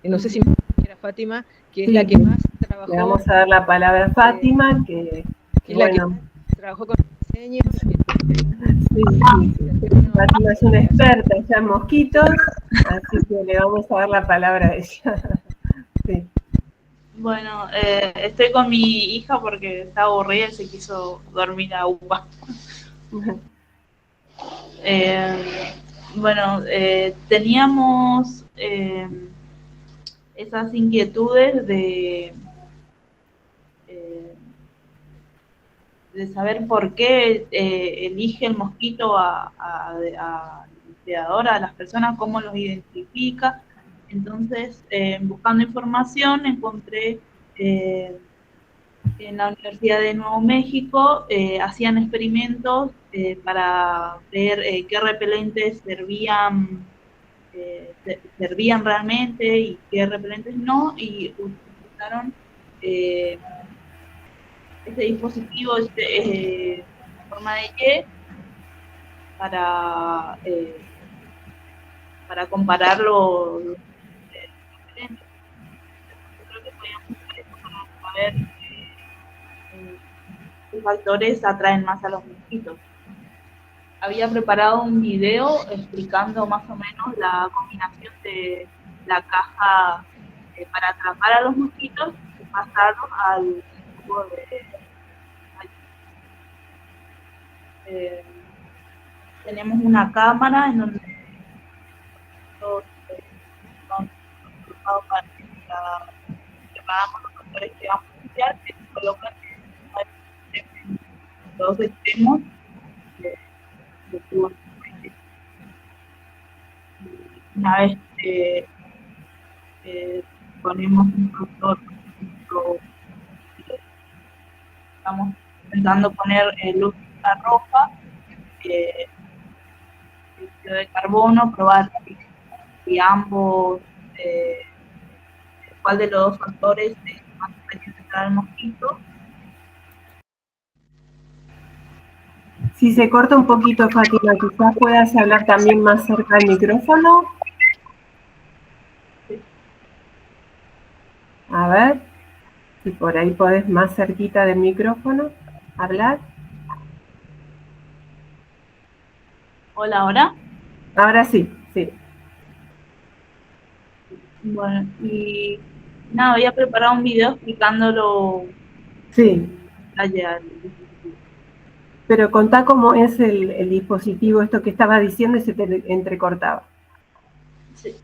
H: No sé si me era Fátima, que es la que más trabajó.
G: Le vamos a dar la palabra a Fátima, que
H: es la que más trabajó con diseño.
G: Fátima es una experta ya en mosquitos, así que le vamos a dar la palabra a ella. Sí.
I: Bueno, estoy con mi hija porque está aburrida y se quiso dormir a UPA. Bueno, teníamos esas inquietudes de saber por qué elige el mosquito al hospedador, a las personas, cómo los identifica. Entonces, buscando información, encontré en la Universidad de Nuevo México, hacían experimentos para ver qué repelentes servían realmente y qué repelentes no, y utilizaron este dispositivo en forma de Y para comparar los repelentes. Creo que podíamos usar esto para saber qué factores atraen más a los mosquitos. Había preparado un video explicando más o menos la combinación de la caja para atrapar a los mosquitos y pasarlos al tubo tenemos una cámara en donde todos son agrupados para preparamos los factores que vamos a limpiar, que se colocan en los extremos de tubo. Una vez ponemos un factor, estamos intentando poner luz roja, dióxido de carbono, probar si ambos, cuál de los dos factores es más conveniente para el mosquito.
G: Si se corta un poquito, Fátima, quizás puedas hablar también más cerca del micrófono. A ver, si por ahí podés más cerquita del micrófono hablar.
I: Hola, ¿ahora?
G: Ahora sí, sí.
I: Bueno, y nada, había preparado un video explicándolo.
G: Sí.
I: Allá.
G: Pero contá cómo es el dispositivo, esto que estaba diciendo y se te entrecortaba.
I: Sí.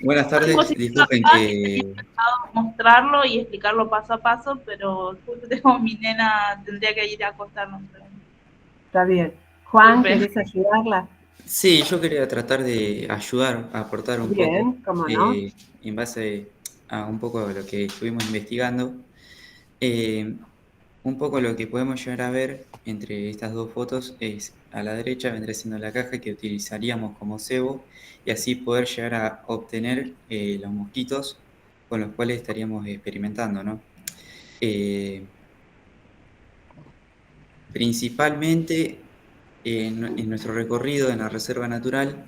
J: Buenas tardes, disculpen que...
I: He intentado mostrarlo y explicarlo paso a paso, pero justo tengo mi nena, tendría que ir a acostarnos.
G: Está bien. Juan, ¿querés ayudarla?
J: Sí, yo quería tratar de ayudar, a aportar un
G: Bien,
J: poco,
G: cómo no.
J: en base a un poco de lo que estuvimos investigando. Un poco lo que podemos llegar a ver entre estas dos fotos es, a la derecha vendría siendo la caja que utilizaríamos como cebo y así poder llegar a obtener los mosquitos con los cuales estaríamos experimentando, ¿no? Principalmente en nuestro recorrido en la reserva natural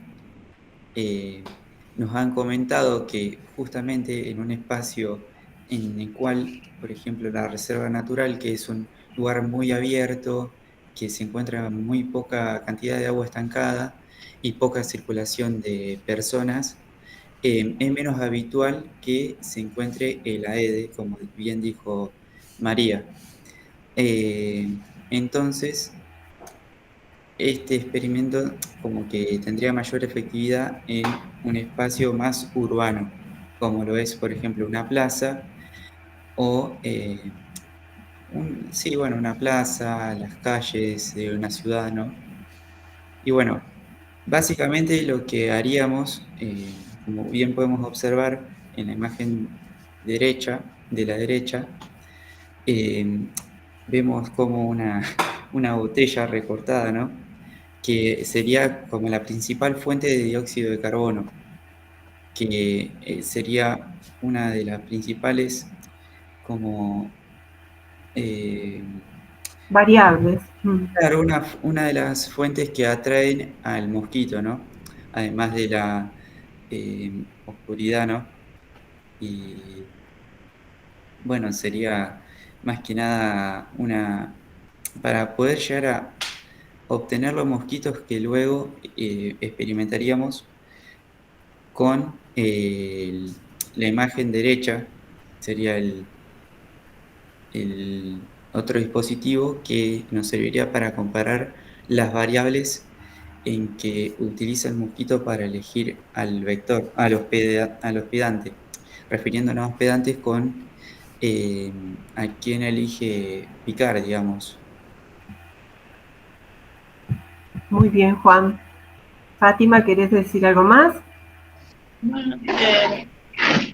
J: nos han comentado que justamente en un espacio en el cual, por ejemplo, la reserva natural, que es un lugar muy abierto, que se encuentra muy poca cantidad de agua estancada y poca circulación de personas, es menos habitual que se encuentre el Aedes, como bien dijo María. Entonces, este experimento como que tendría mayor efectividad en un espacio más urbano, como lo es, por ejemplo, una plaza o, una plaza, las calles de una ciudad, ¿no? Y bueno, básicamente lo que haríamos, como bien podemos observar en la imagen de la derecha, vemos como una botella recortada, ¿no? Que sería como la principal fuente de dióxido de carbono, que sería una de las principales como...
G: variables.
J: Claro, una de las fuentes que atraen al mosquito, ¿no? Además de la oscuridad, ¿no? Y bueno, sería más que nada para poder llegar a obtener los mosquitos que luego experimentaríamos con la imagen derecha, sería el otro dispositivo que nos serviría para comparar las variables en que utiliza el mosquito para elegir al vector, al hospedante, refiriéndonos a hospedantes con a quién elige picar, digamos.
G: Muy bien, Juan. Fátima, ¿querés decir algo más?
I: Bueno,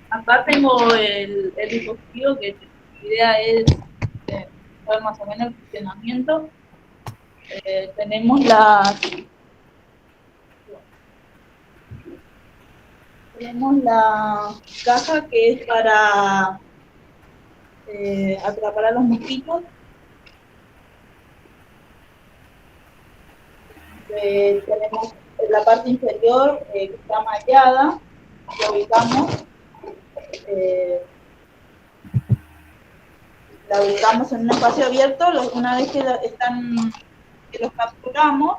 I: acá tengo el dispositivo que la idea es ver más o menos el funcionamiento. Tenemos la caja que es para atrapar a los mosquitos. Tenemos la parte inferior que está mallada, la ubicamos en un espacio abierto. Una vez que los capturamos,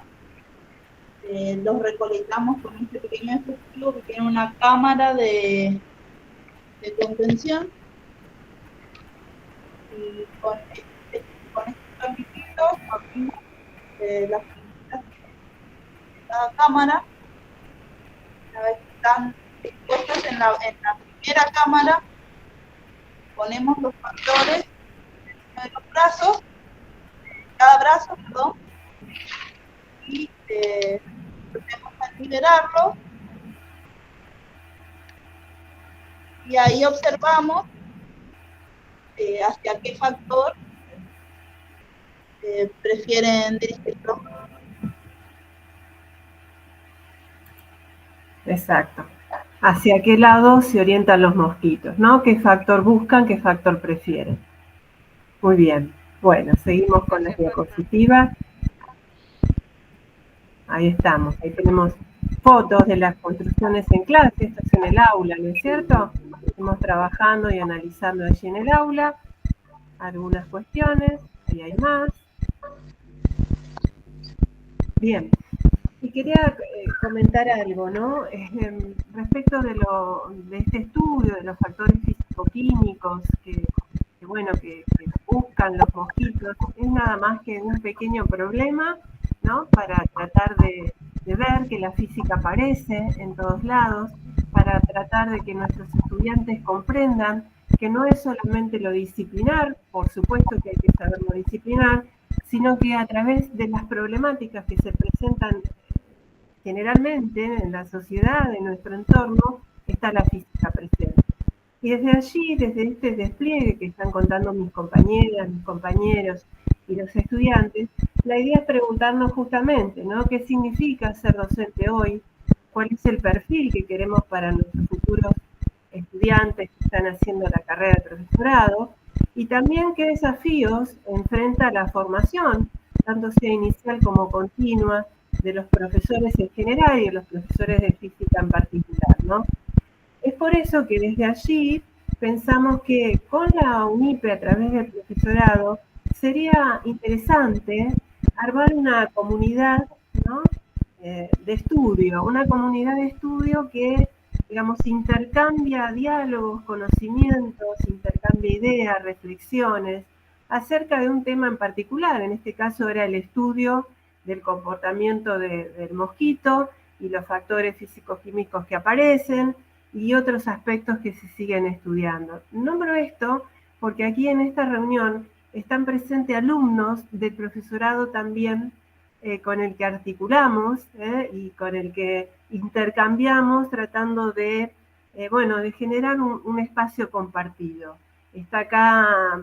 I: los recolectamos con este pequeño dispositivo que tiene una cámara de contención, y con este tornillito abrimos las pinturas de cada cámara. Una vez que están dispuestas en la primera cámara, ponemos los factores de los brazos, cada brazo, perdón, y procedemos a liberarlo, y ahí observamos hacia qué factor prefieren dirigirlo.
G: Exacto. ¿Hacia qué lado se orientan los mosquitos, ¿no? ¿Qué factor buscan, qué factor prefieren? Muy bien. Bueno, seguimos con las diapositivas. Ahí estamos. Ahí tenemos fotos de las construcciones en clase. Esto es en el aula, ¿no es cierto? Estamos trabajando y analizando allí en el aula algunas cuestiones. Y hay más. Bien. Y quería comentar algo, ¿no? Respecto de este estudio de los factores físico-químicos que buscan los mosquitos, es nada más que un pequeño problema, ¿no? Para tratar de ver que la física aparece en todos lados, para tratar de que nuestros estudiantes comprendan que no es solamente lo disciplinar, por supuesto que hay que saberlo disciplinar, sino que a través de las problemáticas que se presentan generalmente en la sociedad, en nuestro entorno, está la física presente. Y desde allí, desde este despliegue que están contando mis compañeras, mis compañeros y los estudiantes, la idea es preguntarnos justamente, ¿no? ¿Qué significa ser docente hoy? ¿Cuál es el perfil que queremos para nuestros futuros estudiantes que están haciendo la carrera de profesorado? Y también qué desafíos enfrenta la formación, tanto sea inicial como continua, de los profesores en general y de los profesores de física en particular, ¿no? Es por eso que desde allí pensamos que con la UNIPE a través del profesorado sería interesante armar una comunidad, ¿no? De estudio, una comunidad de estudio que, digamos, intercambia diálogos, conocimientos, intercambia ideas, reflexiones acerca de un tema en particular. En este caso era el estudio del comportamiento del mosquito y los factores físico-químicos que aparecen y otros aspectos que se siguen estudiando. Nombro esto porque aquí en esta reunión están presentes alumnos del profesorado también con el que articulamos y con el que intercambiamos tratando de generar un espacio compartido. Está acá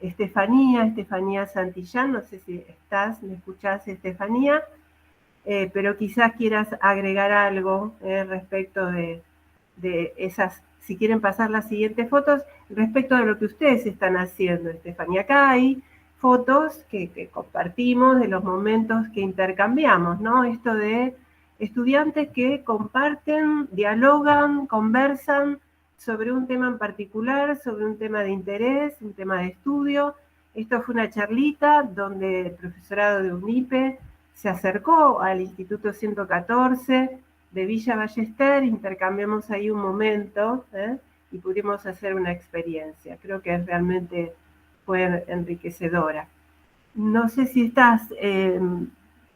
G: Estefanía Santillán, no sé si me escuchás, Estefanía, pero quizás quieras agregar algo respecto de esas, si quieren pasar las siguientes fotos, respecto de lo que ustedes están haciendo, Estefanía. Acá hay fotos que compartimos de los momentos que intercambiamos, ¿no? Esto de estudiantes que comparten, dialogan, conversan sobre un tema en particular, sobre un tema de interés, un tema de estudio. Esto fue una charlita donde el profesorado de UNIPE se acercó al Instituto 114 de Villa Ballester, intercambiamos ahí un momento y pudimos hacer una experiencia. Creo que realmente fue enriquecedora. No sé si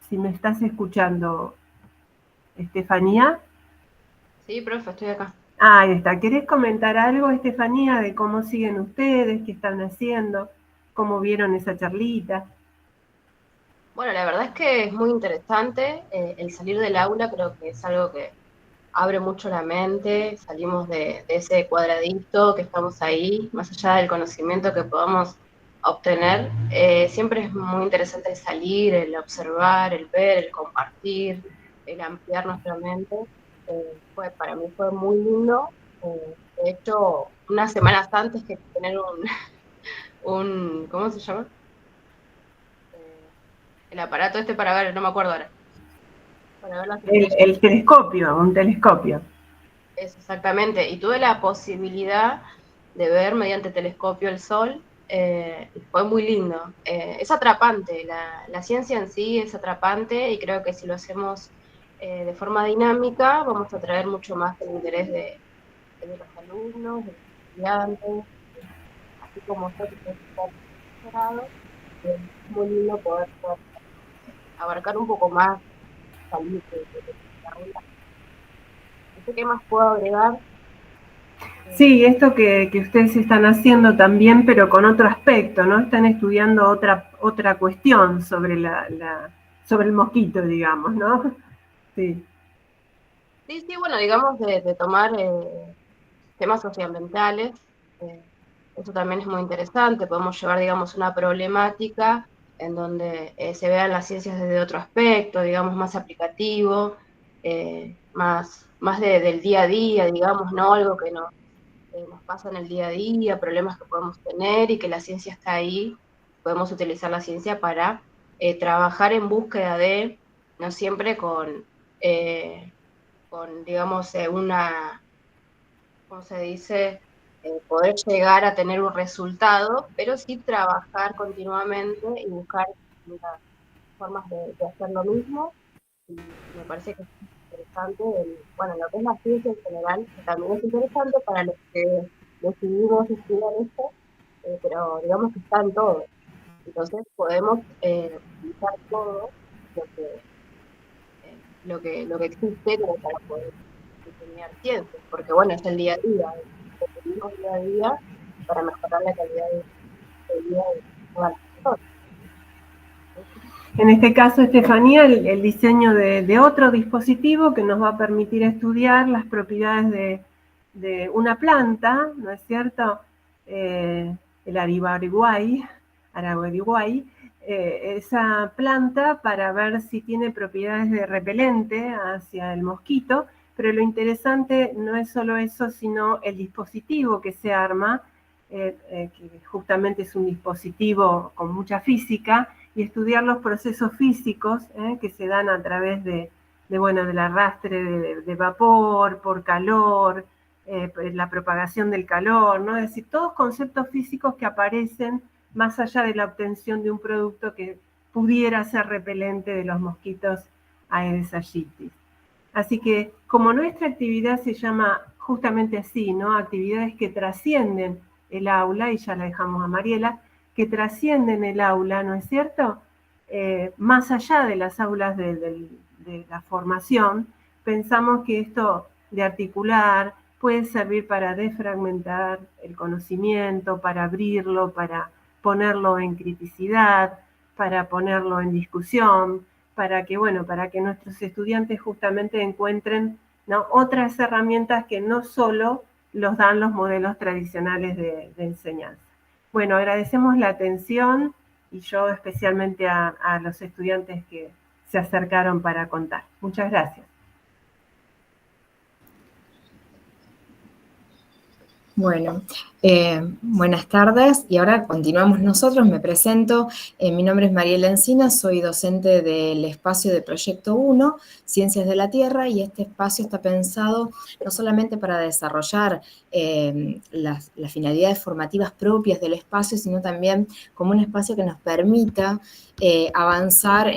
G: si me estás escuchando, Estefanía.
K: Sí, profe, estoy acá.
G: Ahí está. ¿Querés comentar algo, Estefanía, de cómo siguen ustedes, qué están haciendo, cómo vieron esa charlita?
K: Bueno, la verdad es que es muy interesante. El salir del aula creo que es algo que abre mucho la mente. Salimos de ese cuadradito que estamos ahí, más allá del conocimiento que podamos obtener. Siempre es muy interesante el salir, el observar, el ver, el compartir, el ampliar nuestra mente. Para mí fue muy lindo. De hecho, unas semanas antes que tener un ¿cómo se llama? El aparato para ver, no me acuerdo ahora. Para ver las
G: el telescopio, un telescopio.
K: Eso, exactamente. Y tuve la posibilidad de ver mediante telescopio el sol. Fue muy lindo. Es atrapante, la ciencia en sí es atrapante y creo que si lo hacemos de forma dinámica vamos a atraer mucho más el interés de los alumnos, de los estudiantes, así como nosotros que estamos profesorado. Es muy lindo poder abarcar un poco más, salir de la aula. No sé qué más puedo agregar.
G: Sí, esto que ustedes están haciendo también, pero con otro aspecto, ¿no? Están estudiando otra cuestión sobre sobre el mosquito, digamos, ¿no? Sí.
K: Sí, bueno, digamos de tomar temas socioambientales, eso también es muy interesante. Podemos llevar, digamos, una problemática en donde se vean las ciencias desde otro aspecto, digamos, más aplicativo, más del día a día, digamos, ¿no? Algo que nos pasa en el día a día, problemas que podemos tener y que la ciencia está ahí. Podemos utilizar la ciencia para trabajar en búsqueda de, no siempre con digamos, ¿cómo se dice? Poder llegar a tener un resultado, pero sí trabajar continuamente y buscar distintas formas de hacer lo mismo. Y me parece que es interesante, bueno, lo que es la ciencia en general, que también es interesante para los que decidimos estudiar esto, pero digamos que está en todo. Entonces podemos utilizar todo lo que existe como para poder enseñar ciencias, porque bueno, es el día a día, lo que vivimos día a día para mejorar la calidad de vida de todas las personas.
G: En este caso, Estefanía, el diseño de otro dispositivo que nos va a permitir estudiar las propiedades de una planta, ¿no es cierto? El Araguariguay, esa planta para ver si tiene propiedades de repelente hacia el mosquito, pero lo interesante no es solo eso, sino el dispositivo que se arma, que justamente es un dispositivo con mucha física, y estudiar los procesos físicos que se dan a través del arrastre de vapor, por calor, la propagación del calor, ¿no? Es decir, todos conceptos físicos que aparecen más allá de la obtención de un producto que pudiera ser repelente de los mosquitos Aedes aegypti. Así que, como nuestra actividad se llama justamente así, ¿no? Actividades que trascienden el aula, y ya la dejamos a Mariela, que trascienden el aula, ¿no es cierto? Más allá de las aulas de la formación, pensamos que esto de articular puede servir para desfragmentar el conocimiento, para abrirlo, para ponerlo en criticidad, para ponerlo en discusión, para que nuestros estudiantes justamente encuentren, ¿no?, otras herramientas que no solo los dan los modelos tradicionales de enseñanza. Bueno, agradecemos la atención y yo especialmente a los estudiantes que se acercaron para contar. Muchas gracias.
L: Bueno, buenas tardes y ahora continuamos nosotros. Me presento, mi nombre es Mariela Encina, soy docente del espacio de Proyecto 1, Ciencias de la Tierra, y este espacio está pensado no solamente para desarrollar las finalidades formativas propias del espacio, sino también como un espacio que nos permita avanzar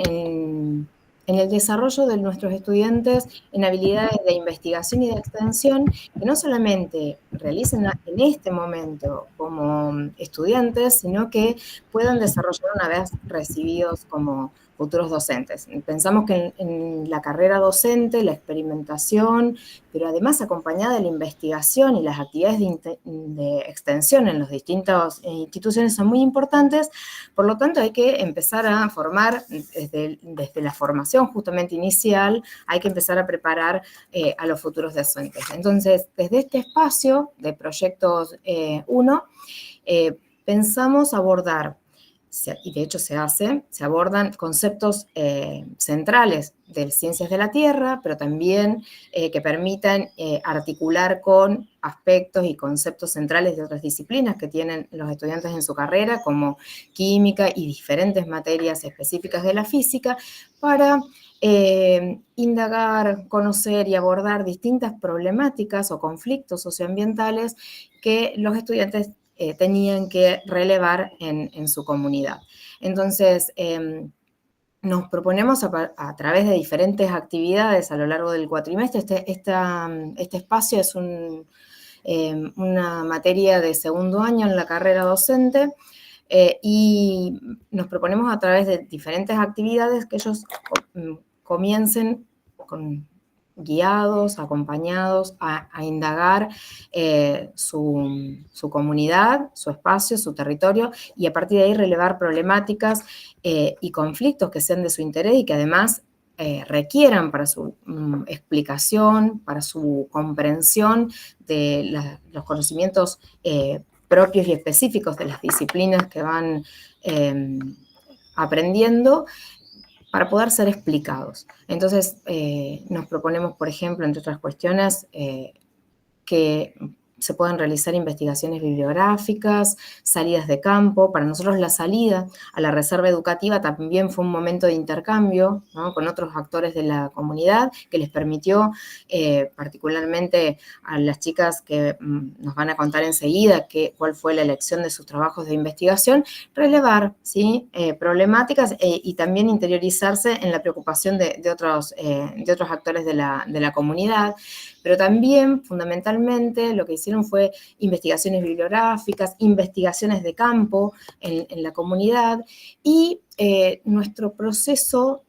L: en el desarrollo de nuestros estudiantes en habilidades de investigación y de extensión que no solamente realicen en este momento como estudiantes, sino que puedan desarrollar una vez recibidos como futuros docentes. Pensamos que en la carrera docente, la experimentación, pero además acompañada de la investigación y las actividades de extensión en las distintas instituciones son muy importantes. Por lo tanto, hay que empezar a formar desde la formación justamente inicial, hay que empezar a preparar a los futuros docentes. Entonces, desde este espacio de Proyectos 1, pensamos abordar, y de hecho se abordan conceptos centrales de ciencias de la Tierra, pero también que permitan articular con aspectos y conceptos centrales de otras disciplinas que tienen los estudiantes en su carrera, como química y diferentes materias específicas de la física, para indagar, conocer y abordar distintas problemáticas o conflictos socioambientales que los estudiantes tenían que relevar en su comunidad. Entonces, nos proponemos a través de diferentes actividades a lo largo del cuatrimestre. Este espacio es una materia de segundo año en la carrera docente, y nos proponemos a través de diferentes actividades que ellos comiencen guiados, acompañados a indagar su comunidad, su espacio, su territorio, y a partir de ahí relevar problemáticas y conflictos que sean de su interés y que además requieran para su explicación, para su comprensión de los conocimientos propios y específicos de las disciplinas que van aprendiendo, para poder ser explicados. Entonces, nos proponemos, por ejemplo, entre otras cuestiones, que se puedan realizar investigaciones bibliográficas, salidas de campo. Para nosotros la salida a la reserva educativa también fue un momento de intercambio, ¿no?, con otros actores de la comunidad, que les permitió, particularmente a las chicas que nos van a contar enseguida cuál fue la elección de sus trabajos de investigación, relevar, ¿sí?, problemáticas y también interiorizarse en la preocupación de otros actores de la comunidad. Pero también, fundamentalmente, lo que hicieron fue investigaciones bibliográficas, investigaciones de campo en la comunidad, y nuestro proceso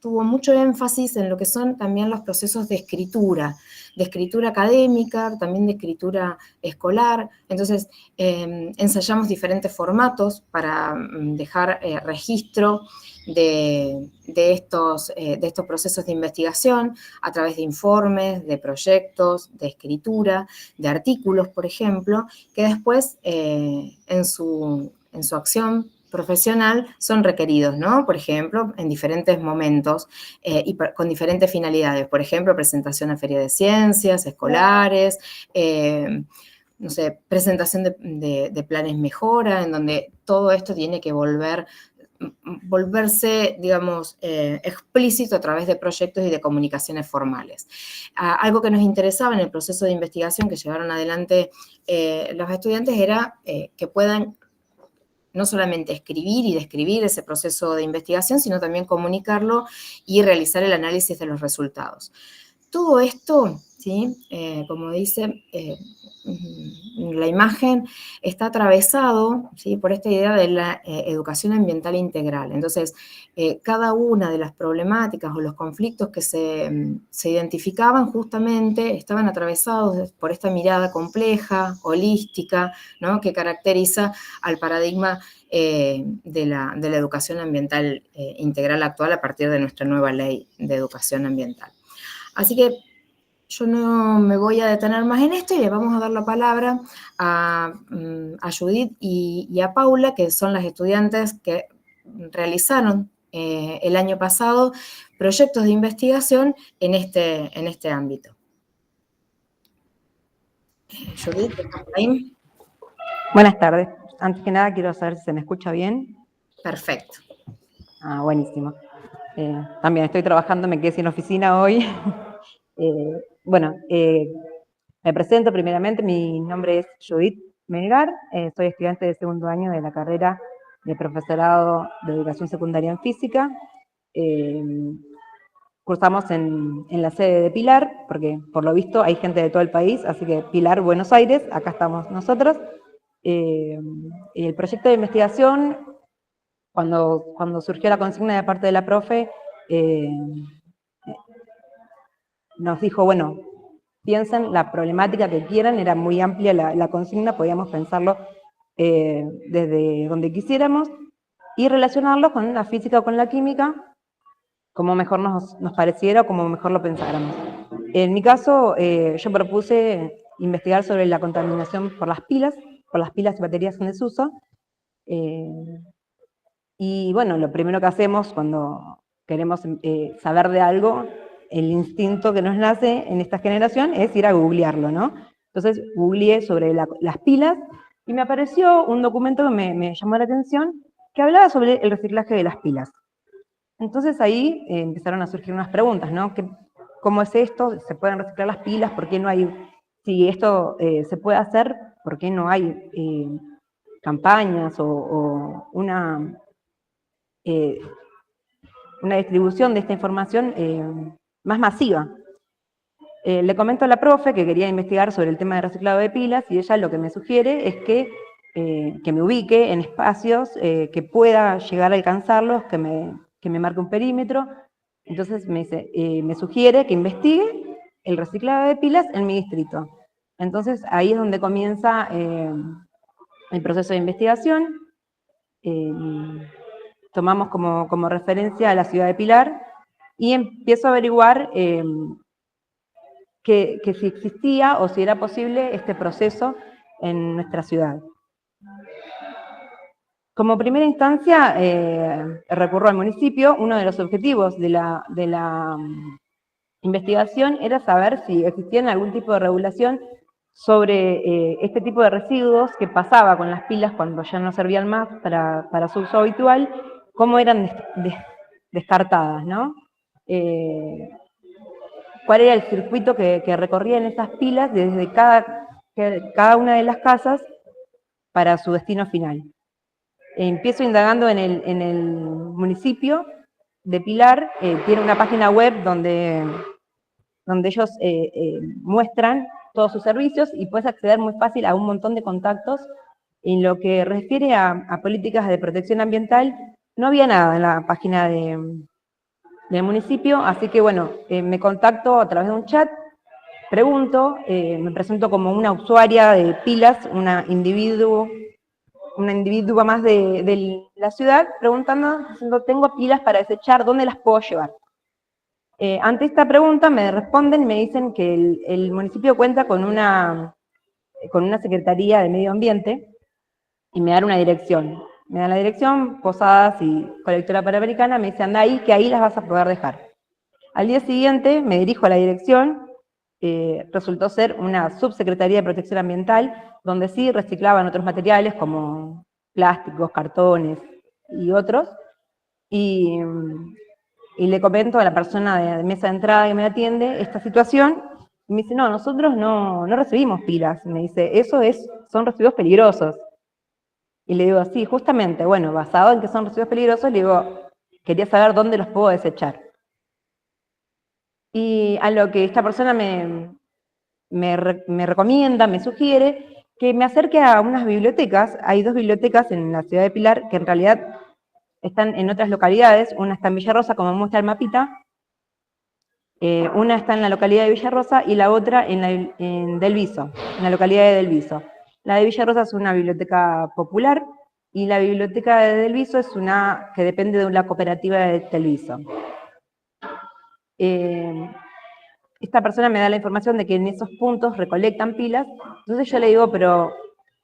L: tuvo mucho énfasis en lo que son también los procesos de escritura académica, también de escritura escolar. Entonces, ensayamos diferentes formatos para dejar registro de estos procesos de investigación a través de informes, de proyectos, de escritura, de artículos, por ejemplo, que después en su acción profesional son requeridos, ¿no? Por ejemplo, en diferentes momentos y con diferentes finalidades. Por ejemplo, presentación a feria de ciencias, escolares, no sé, presentación de planes mejora, en donde todo esto tiene que volverse, digamos, explícito a través de proyectos y de comunicaciones formales. Algo que nos interesaba en el proceso de investigación que llevaron adelante los estudiantes era que puedan no solamente escribir y describir ese proceso de investigación, sino también comunicarlo y realizar el análisis de los resultados. Todo esto, ¿sí?, como dice la imagen, está atravesado, ¿sí?, por esta idea de la educación ambiental integral. Entonces, cada una de las problemáticas o los conflictos que se identificaban justamente estaban atravesados por esta mirada compleja, holística, ¿no?, que caracteriza al paradigma de la educación ambiental integral actual a partir de nuestra nueva ley de educación ambiental. Así que yo no me voy a detener más en esto y le vamos a dar la palabra a Judith y a Paula, que son las estudiantes que realizaron el año pasado proyectos de investigación en este ámbito. Judith, ¿estás ahí?
M: Buenas tardes. Antes que nada quiero saber si se me escucha bien.
L: Perfecto.
M: Ah, buenísimo. También estoy trabajando, me quedé sin oficina hoy. Me presento primeramente, mi nombre es Judith Melgar, soy estudiante de segundo año de la carrera de profesorado de educación secundaria en física. Cursamos en la sede de Pilar, porque por lo visto hay gente de todo el país, así que Pilar, Buenos Aires, acá estamos nosotros. El proyecto de investigación, cuando surgió la consigna de parte de la profe, nos dijo, bueno, piensen la problemática que quieran, era muy amplia la consigna, podíamos pensarlo desde donde quisiéramos, y relacionarlo con la física o con la química, como mejor nos pareciera o como mejor lo pensáramos. En mi caso, yo propuse investigar sobre la contaminación por las pilas y baterías en desuso, y bueno, lo primero que hacemos cuando queremos saber de algo, el instinto que nos nace en esta generación es ir a googlearlo, ¿no? Entonces googleé sobre las pilas y me apareció un documento que me llamó la atención, que hablaba sobre el reciclaje de las pilas. Entonces ahí empezaron a surgir unas preguntas, ¿no? ¿Cómo es esto? ¿Se pueden reciclar las pilas? ¿Por qué no hay? Si esto se puede hacer, por qué no hay campañas o una distribución de esta información más masiva. Le comento a la profe que quería investigar sobre el tema de reciclado de pilas y ella lo que me sugiere es que me ubique en espacios que pueda llegar a alcanzarlos, que me marque un perímetro. Entonces me sugiere que investigue el reciclado de pilas en mi distrito. Entonces ahí es donde comienza el proceso de investigación. Tomamos como referencia a la ciudad de Pilar y empiezo a averiguar que si existía o si era posible este proceso en nuestra ciudad. Como primera instancia, recurro al municipio. Uno de los objetivos de la investigación era saber si existía algún tipo de regulación sobre este tipo de residuos que pasaba con las pilas cuando ya no servían más para su uso habitual, cómo eran descartadas, ¿no? Cuál era el circuito que recorrían esas pilas desde cada una de las casas para su destino final. Empiezo indagando en el municipio de Pilar. Tiene una página web donde ellos muestran todos sus servicios y puedes acceder muy fácil a un montón de contactos. En lo que refiere a políticas de protección ambiental, no había nada en la página del municipio, así que bueno, me contacto a través de un chat, pregunto, me presento como una usuaria de pilas, una individua más de la ciudad, preguntando, diciendo, tengo pilas para desechar, ¿dónde las puedo llevar? Ante esta pregunta me responden y me dicen que el municipio cuenta con una Secretaría de Medio Ambiente y me dan una dirección. Me dan la dirección, Posadas y Colectora Panamericana, me dicen, anda ahí, que ahí las vas a poder dejar. Al día siguiente me dirijo a la dirección, resultó ser una subsecretaría de Protección Ambiental, donde sí reciclaban otros materiales como plásticos, cartones y otros, y le comento a la persona de mesa de entrada que me atiende esta situación, y me dice, no, nosotros no recibimos pilas. Me dice, son residuos peligrosos. Y le digo, sí, justamente, bueno, basado en que son residuos peligrosos, le digo, quería saber dónde los puedo desechar. Y a lo que esta persona me recomienda, me sugiere, que me acerque a unas bibliotecas. Hay 2 bibliotecas en la ciudad de Pilar, que en realidad están en otras localidades. Una está en Villarrosa, como muestra el mapita. Una está en la localidad de Villarrosa y la otra en Delviso, en la localidad de Delviso. La de Villarrosa es una biblioteca popular y la biblioteca de Delviso es una que depende de una cooperativa de Delviso. Esta persona me da la información de que en esos puntos recolectan pilas, entonces yo le digo, pero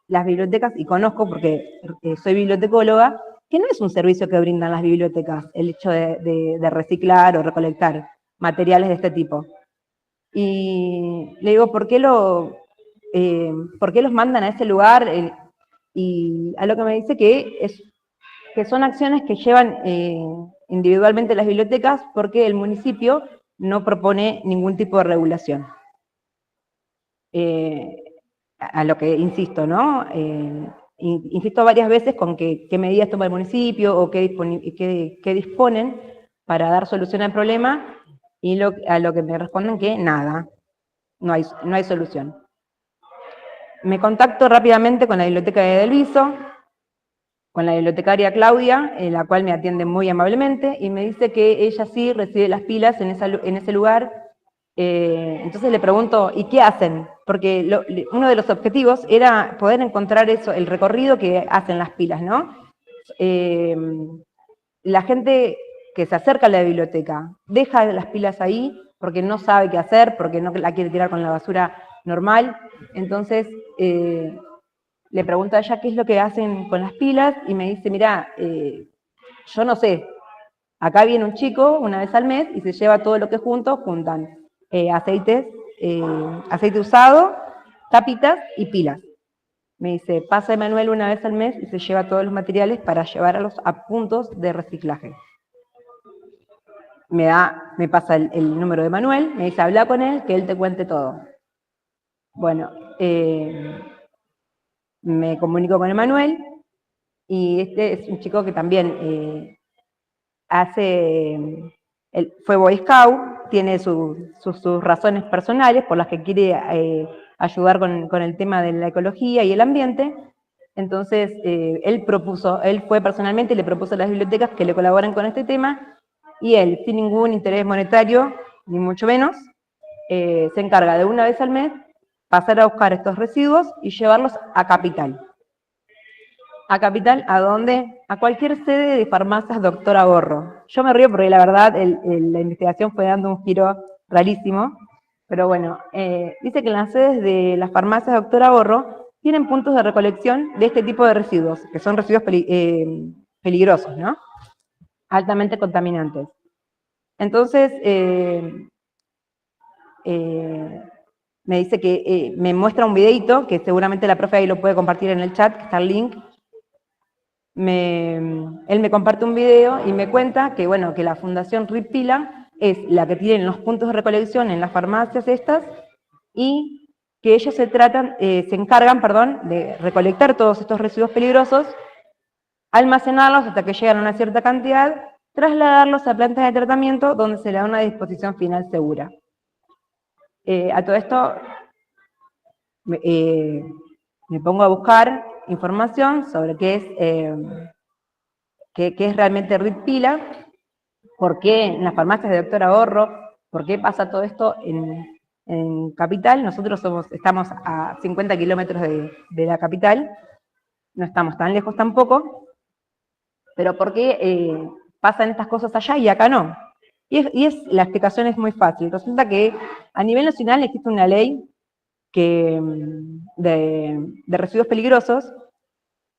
M: las bibliotecas, y conozco porque soy bibliotecóloga, que no es un servicio que brindan las bibliotecas, el hecho de reciclar o recolectar materiales de este tipo. Y le digo, ¿por qué los mandan a ese lugar? Y a lo que me dice que son acciones que llevan individualmente las bibliotecas porque el municipio no propone ningún tipo de regulación. A lo que insisto, ¿no? Insisto varias veces con qué medidas toma el municipio o qué disponen para dar solución al problema, y a lo que me responden que nada, no hay solución. Me contacto rápidamente con la biblioteca de Delviso, con la bibliotecaria Claudia, la cual me atiende muy amablemente, y me dice que ella sí recibe las pilas en ese lugar. Entonces le pregunto, ¿y qué hacen? Porque uno de los objetivos era poder encontrar el recorrido que hacen las pilas, ¿no? La gente que se acerca a la biblioteca deja las pilas ahí porque no sabe qué hacer, porque no la quiere tirar con la basura normal. Entonces le pregunto a ella qué es lo que hacen con las pilas y me dice, mira, yo no sé, acá viene un chico una vez al mes y se lleva todo lo que juntan aceite usado, tapitas y pilas. Me dice, pasa Emanuel una vez al mes y se lleva todos los materiales para llevarlos a puntos de reciclaje. Me pasa el número de Manuel, me dice, habla con él, que él te cuente todo. Bueno, me comunico con Emanuel, y este es un chico que también fue Boy Scout, tiene sus razones personales por las que quiere ayudar con el tema de la ecología y el ambiente. Entonces, él fue personalmente y le propuso a las bibliotecas que le colaboren con este tema, y él, sin ningún interés monetario, ni mucho menos, se encarga de una vez al mes pasar a buscar estos residuos y llevarlos a Capital. ¿A Capital? ¿A dónde? A cualquier sede de farmacias Doctor Ahorro. Yo me río porque la verdad la investigación fue dando un giro rarísimo, pero bueno, dice que en las sedes de las farmacias Doctor Ahorro tienen puntos de recolección de este tipo de residuos, que son residuos peligrosos, ¿no? Altamente contaminantes. Entonces, me dice que me muestra un videito, que seguramente la profe ahí lo puede compartir en el chat, que está el link. Él me comparte un video y me cuenta que, bueno, que la Fundación Ripila es la que tiene los puntos de recolección en las farmacias estas, y que ellos se encargan de recolectar todos estos residuos peligrosos, almacenarlos hasta que llegan a una cierta cantidad, trasladarlos a plantas de tratamiento donde se le da una disposición final segura. A todo esto me pongo a buscar información sobre qué es realmente Ripila, por qué en las farmacias de Doctor Ahorro, por qué pasa todo esto en Capital. Nosotros estamos a 50 kilómetros de la capital, no estamos tan lejos tampoco, pero por qué pasan estas cosas allá y acá no. La explicación es muy fácil. Resulta que a nivel nacional existe una ley de residuos peligrosos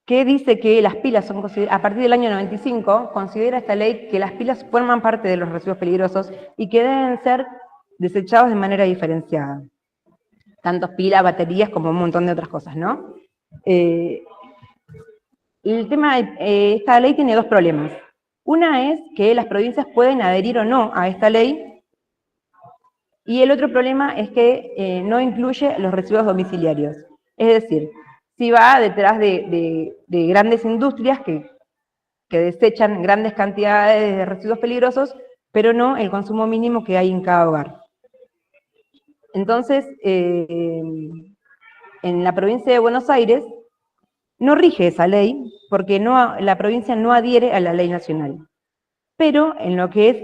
M: que dice que las pilas son consideradas, a partir del año 95, considera esta ley que las pilas forman parte de los residuos peligrosos y que deben ser desechados de manera diferenciada. Tanto pilas, baterías, como un montón de otras cosas, ¿no? Esta ley tiene dos problemas. Una es que las provincias pueden adherir o no a esta ley, y el otro problema es que no incluye los residuos domiciliarios. Es decir, si va detrás de grandes industrias que desechan grandes cantidades de residuos peligrosos, pero no el consumo mínimo que hay en cada hogar. Entonces, en la provincia de Buenos Aires no rige esa ley, porque la provincia no adhiere a la ley nacional. Pero en lo que es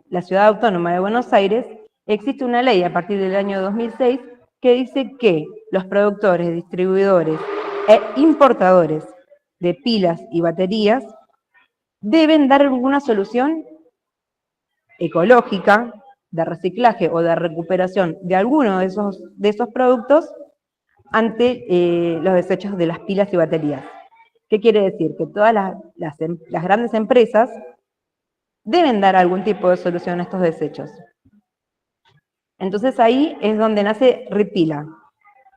M: la Ciudad Autónoma de Buenos Aires, existe una ley a partir del año 2006 que dice que los productores, distribuidores e importadores de pilas y baterías deben dar alguna solución ecológica, de reciclaje o de recuperación de alguno de esos productos ante los desechos de las pilas y baterías. ¿Qué quiere decir? Que todas las grandes empresas deben dar algún tipo de solución a estos desechos. Entonces ahí es donde nace Ripila.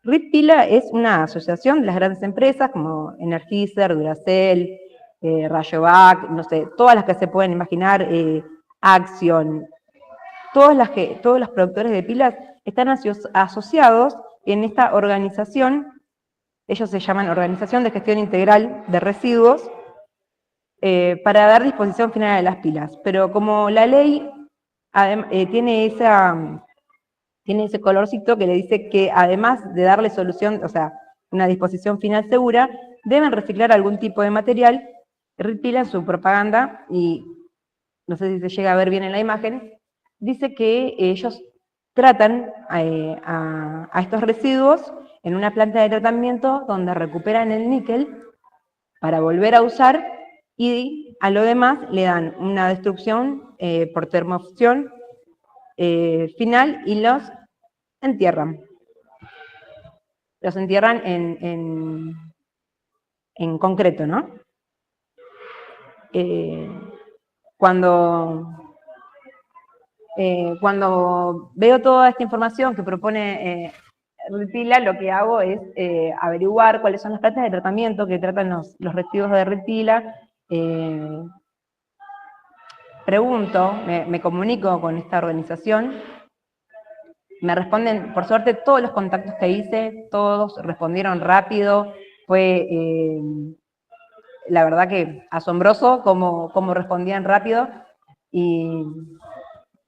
M: Ripila es una asociación de las grandes empresas como Energizer, Duracell, Rayovac, no sé, todas las que se pueden imaginar, Action, todos los productores de pilas están asociados en esta organización. Ellos se llaman Organización de Gestión Integral de Residuos, para dar disposición final a las pilas. Pero como la ley tiene ese colorcito que le dice que además de darle solución, o sea, una disposición final segura, deben reciclar algún tipo de material. Ripila en su propaganda, y no sé si se llega a ver bien en la imagen, dice que ellos tratan a estos residuos en una planta de tratamiento donde recuperan el níquel para volver a usar, y a lo demás le dan una destrucción por termofusión final y los entierran. Los entierran en concreto, ¿no? Cuando veo toda esta información que propone Ripila, lo que hago es averiguar cuáles son las plantas de tratamiento que tratan los residuos de Ripila. Pregunto, me comunico con esta organización, me responden, por suerte, todos los contactos que hice, todos respondieron rápido, fue, la verdad que asombroso cómo respondían rápido, y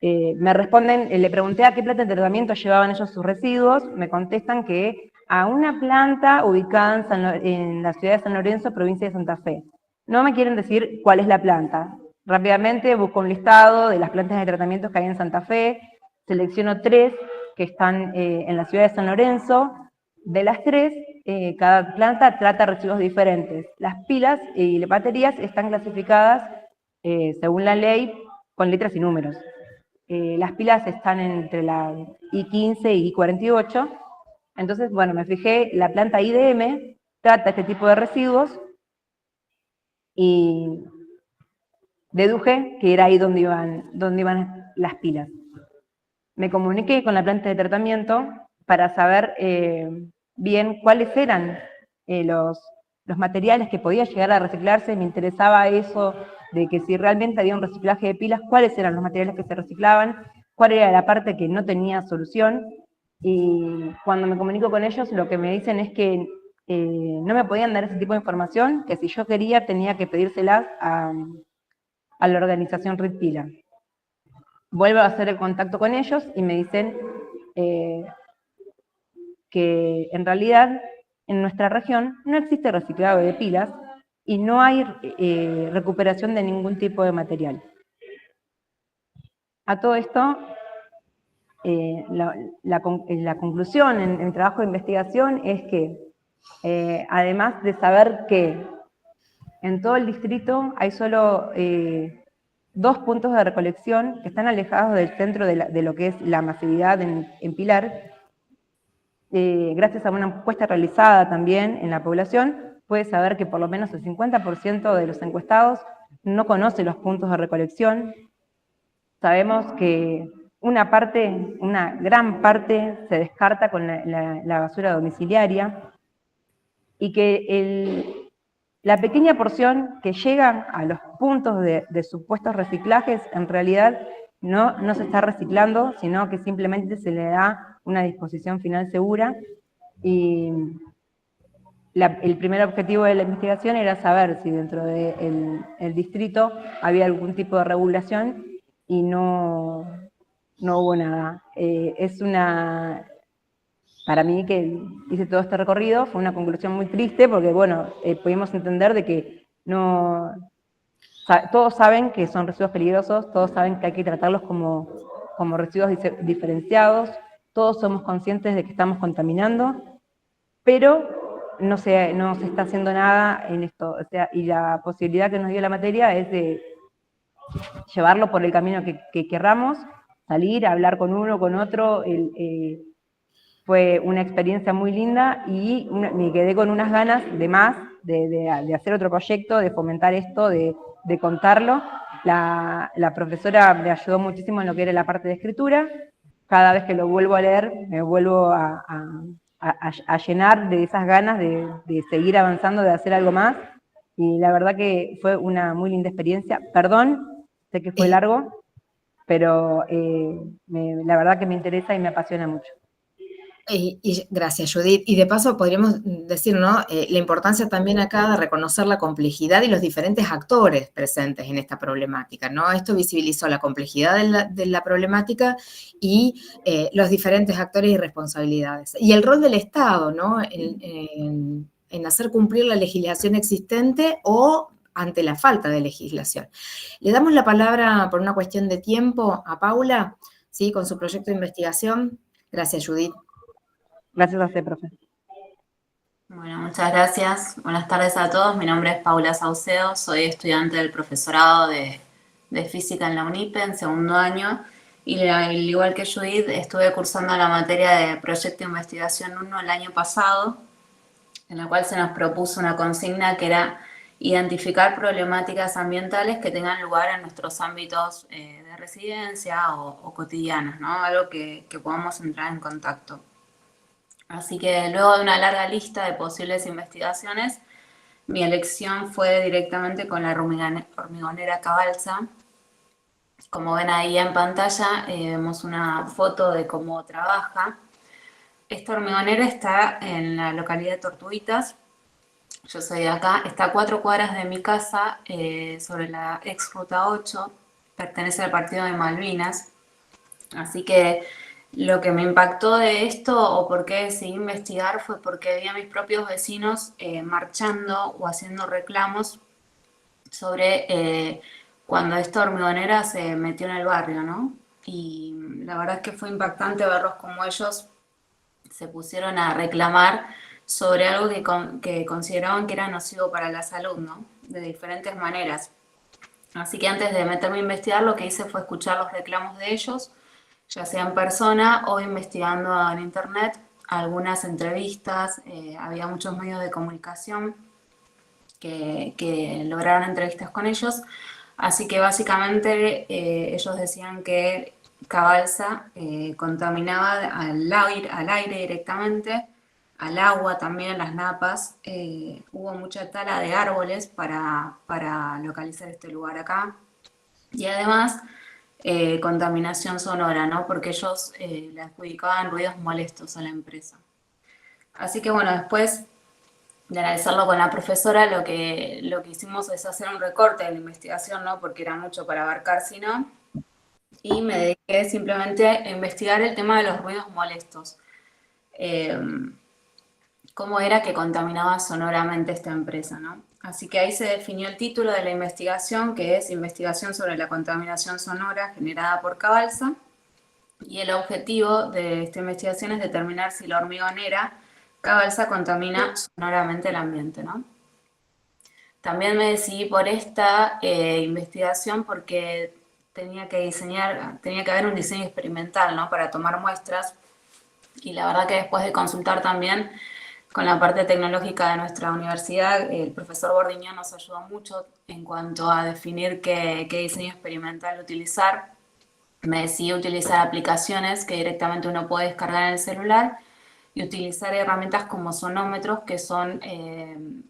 M: me responden, le pregunté a qué planta de tratamiento llevaban ellos sus residuos, me contestan que a una planta ubicada en la ciudad de San Lorenzo, provincia de Santa Fe. No me quieren decir cuál es la planta. Rápidamente busco un listado de las plantas de tratamiento que hay en Santa Fe, selecciono 3 que están en la ciudad de San Lorenzo. De las 3, cada planta trata residuos diferentes. Las pilas y las baterías están clasificadas según la ley con letras y números. Las pilas están entre la I15 y I48. Entonces, bueno, me fijé, la planta IDM trata este tipo de residuos y deduje que era ahí donde iban las pilas. Me comuniqué con la planta de tratamiento para saber bien cuáles eran los materiales que podían llegar a reciclarse. Me interesaba eso de que si realmente había un reciclaje de pilas, cuáles eran los materiales que se reciclaban, cuál era la parte que no tenía solución. Y cuando me comunico con ellos, lo que me dicen es que no me podían dar ese tipo de información, que si yo quería tenía que pedírselas a la organización Red Pila. Vuelvo a hacer el contacto con ellos y me dicen que en realidad en nuestra región no existe reciclado de pilas y no hay recuperación de ningún tipo de material. A todo esto, la conclusión en el trabajo de investigación es que, además de saber que en todo el distrito hay solo 2 puntos de recolección que están alejados del centro de lo que es la masividad en Pilar, gracias a una encuesta realizada también en la población, puede saber que por lo menos el 50% de los encuestados no conoce los puntos de recolección. Sabemos que una gran parte se descarta con la basura domiciliaria, y que la pequeña porción que llega a los puntos de supuestos reciclajes, en realidad no se está reciclando, sino que simplemente se le da una disposición final segura. Y el primer objetivo de la investigación era saber si dentro del distrito había algún tipo de regulación, y no hubo nada. Para mí, que hice todo este recorrido, fue una conclusión muy triste, porque bueno, pudimos entender de que todos saben que son residuos peligrosos, todos saben que hay que tratarlos como residuos diferenciados, todos somos conscientes de que estamos contaminando, pero no se está haciendo nada en esto. O sea, y la posibilidad que nos dio la materia es de llevarlo por el camino que querramos, salir, hablar con uno, con otro. Fue una experiencia muy linda, y me quedé con unas ganas de más, de hacer otro proyecto, de fomentar esto, de contarlo. La profesora me ayudó muchísimo en lo que era la parte de escritura. Cada vez que lo vuelvo a leer, me vuelvo a llenar de esas ganas de seguir avanzando, de hacer algo más, y la verdad que fue una muy linda experiencia. Perdón, sé que fue largo, pero la verdad que me interesa y me apasiona mucho.
L: Y gracias, Judith. Y de paso podríamos decir, ¿no?, la importancia también acá de reconocer la complejidad y los diferentes actores presentes en esta problemática, ¿no? Esto visibilizó la complejidad de la problemática y los diferentes actores y responsabilidades. Y el rol del Estado, ¿no?, en hacer cumplir la legislación existente o ante la falta de legislación. Le damos la palabra, por una cuestión de tiempo, a Paula, ¿sí?, con su proyecto de investigación. Gracias, Judith.
M: Gracias a usted, profe.
N: Bueno, muchas gracias. Buenas tardes a todos. Mi nombre es Paula Saucedo, soy estudiante del profesorado de física en la UNIPE en segundo año, y al igual que Judith, estuve cursando la materia de proyecto de investigación 1 el año pasado, en la cual se nos propuso una consigna que era identificar problemáticas ambientales que tengan lugar en nuestros ámbitos de residencia o cotidianos, ¿no? Algo que podamos entrar en contacto. Así que luego de una larga lista de posibles investigaciones, mi elección fue directamente con la hormigonera Cabalza. Como ven ahí en pantalla, vemos una foto de cómo trabaja. Esta hormigonera está en la localidad de Tortuguitas, Yo soy de acá, está a 4 cuadras de mi casa, sobre la ex Ruta 8, pertenece al partido de Malvinas. Así que lo que me impactó de esto, o por qué decidí investigar, fue porque vi a mis propios vecinos marchando o haciendo reclamos sobre cuando esta hormigonera se metió en el barrio, ¿no? Y la verdad es que fue impactante verlos como ellos se pusieron a reclamar sobre algo que consideraban que era nocivo para la salud, ¿no? De diferentes maneras. Así que antes de meterme a investigar, lo que hice fue escuchar los reclamos de ellos, ya sea en persona o investigando en internet, algunas entrevistas, había muchos medios de comunicación que lograron entrevistas con ellos, así que básicamente ellos decían que Cabalsa contaminaba al aire directamente, al agua también, las napas. Hubo mucha tala de árboles para localizar este lugar acá. Y además, contaminación sonora, ¿no? Porque ellos le adjudicaban ruidos molestos a la empresa. Así que bueno, después de analizarlo con la profesora, lo que hicimos es hacer un recorte de la investigación, ¿no? Porque era mucho para abarcar, si no. Y me dediqué simplemente a investigar el tema de los ruidos molestos. Cómo era que contaminaba sonoramente esta empresa, ¿no? Así que ahí se definió el título de la investigación, que es Investigación sobre la contaminación sonora generada por Cabalsa, y el objetivo de esta investigación es determinar si la hormigonera Cabalsa contamina sonoramente el ambiente, ¿no? También me decidí por esta investigación porque tenía que haber un diseño experimental, ¿no? Para tomar muestras, y la verdad que después de consultar también con la parte tecnológica de nuestra universidad, el profesor Bordiñón nos ayudó mucho en cuanto a definir qué diseño experimental utilizar. Me decidí utilizar aplicaciones que directamente uno puede descargar en el celular y utilizar herramientas como sonómetros, que son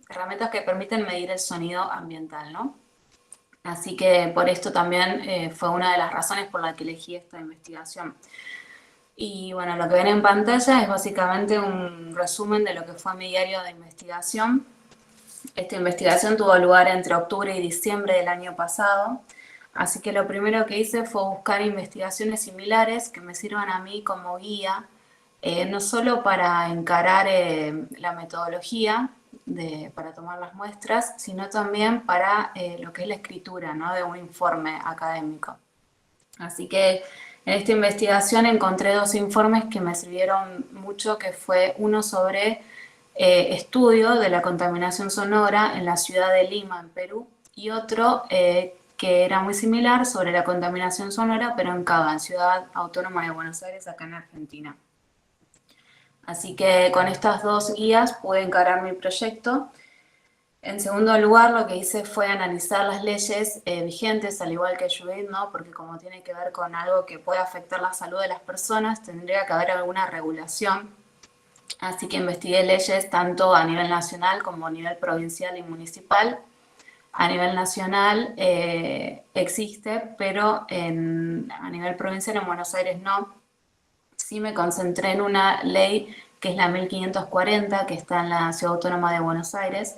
N: herramientas que permiten medir el sonido ambiental, ¿no? Así que por esto también fue una de las razones por las que elegí esta investigación. Y bueno, lo que ven en pantalla es básicamente un resumen de lo que fue mi diario de investigación. Esta investigación tuvo lugar entre octubre y diciembre del año pasado, así que lo primero que hice fue buscar investigaciones similares que me sirvan a mí como guía, no solo para encarar la metodología para tomar las muestras, sino también para lo que es la escritura, ¿no? De un informe académico. Así que en esta investigación encontré 2 informes que me sirvieron mucho, que fue uno sobre estudio de la contaminación sonora en la ciudad de Lima, en Perú, y otro que era muy similar, sobre la contaminación sonora, pero en Cava, en Ciudad Autónoma de Buenos Aires, acá en Argentina. Así que con estas 2 guías pude encarar mi proyecto. En segundo lugar, lo que hice fue analizar las leyes vigentes, al igual que Judith, ¿no? Porque como tiene que ver con algo que puede afectar la salud de las personas, tendría que haber alguna regulación. Así que investigué leyes tanto a nivel nacional como a nivel provincial y municipal. A nivel nacional existe, pero a nivel provincial en Buenos Aires no. Sí me concentré en una ley que es la 1540, que está en la Ciudad Autónoma de Buenos Aires,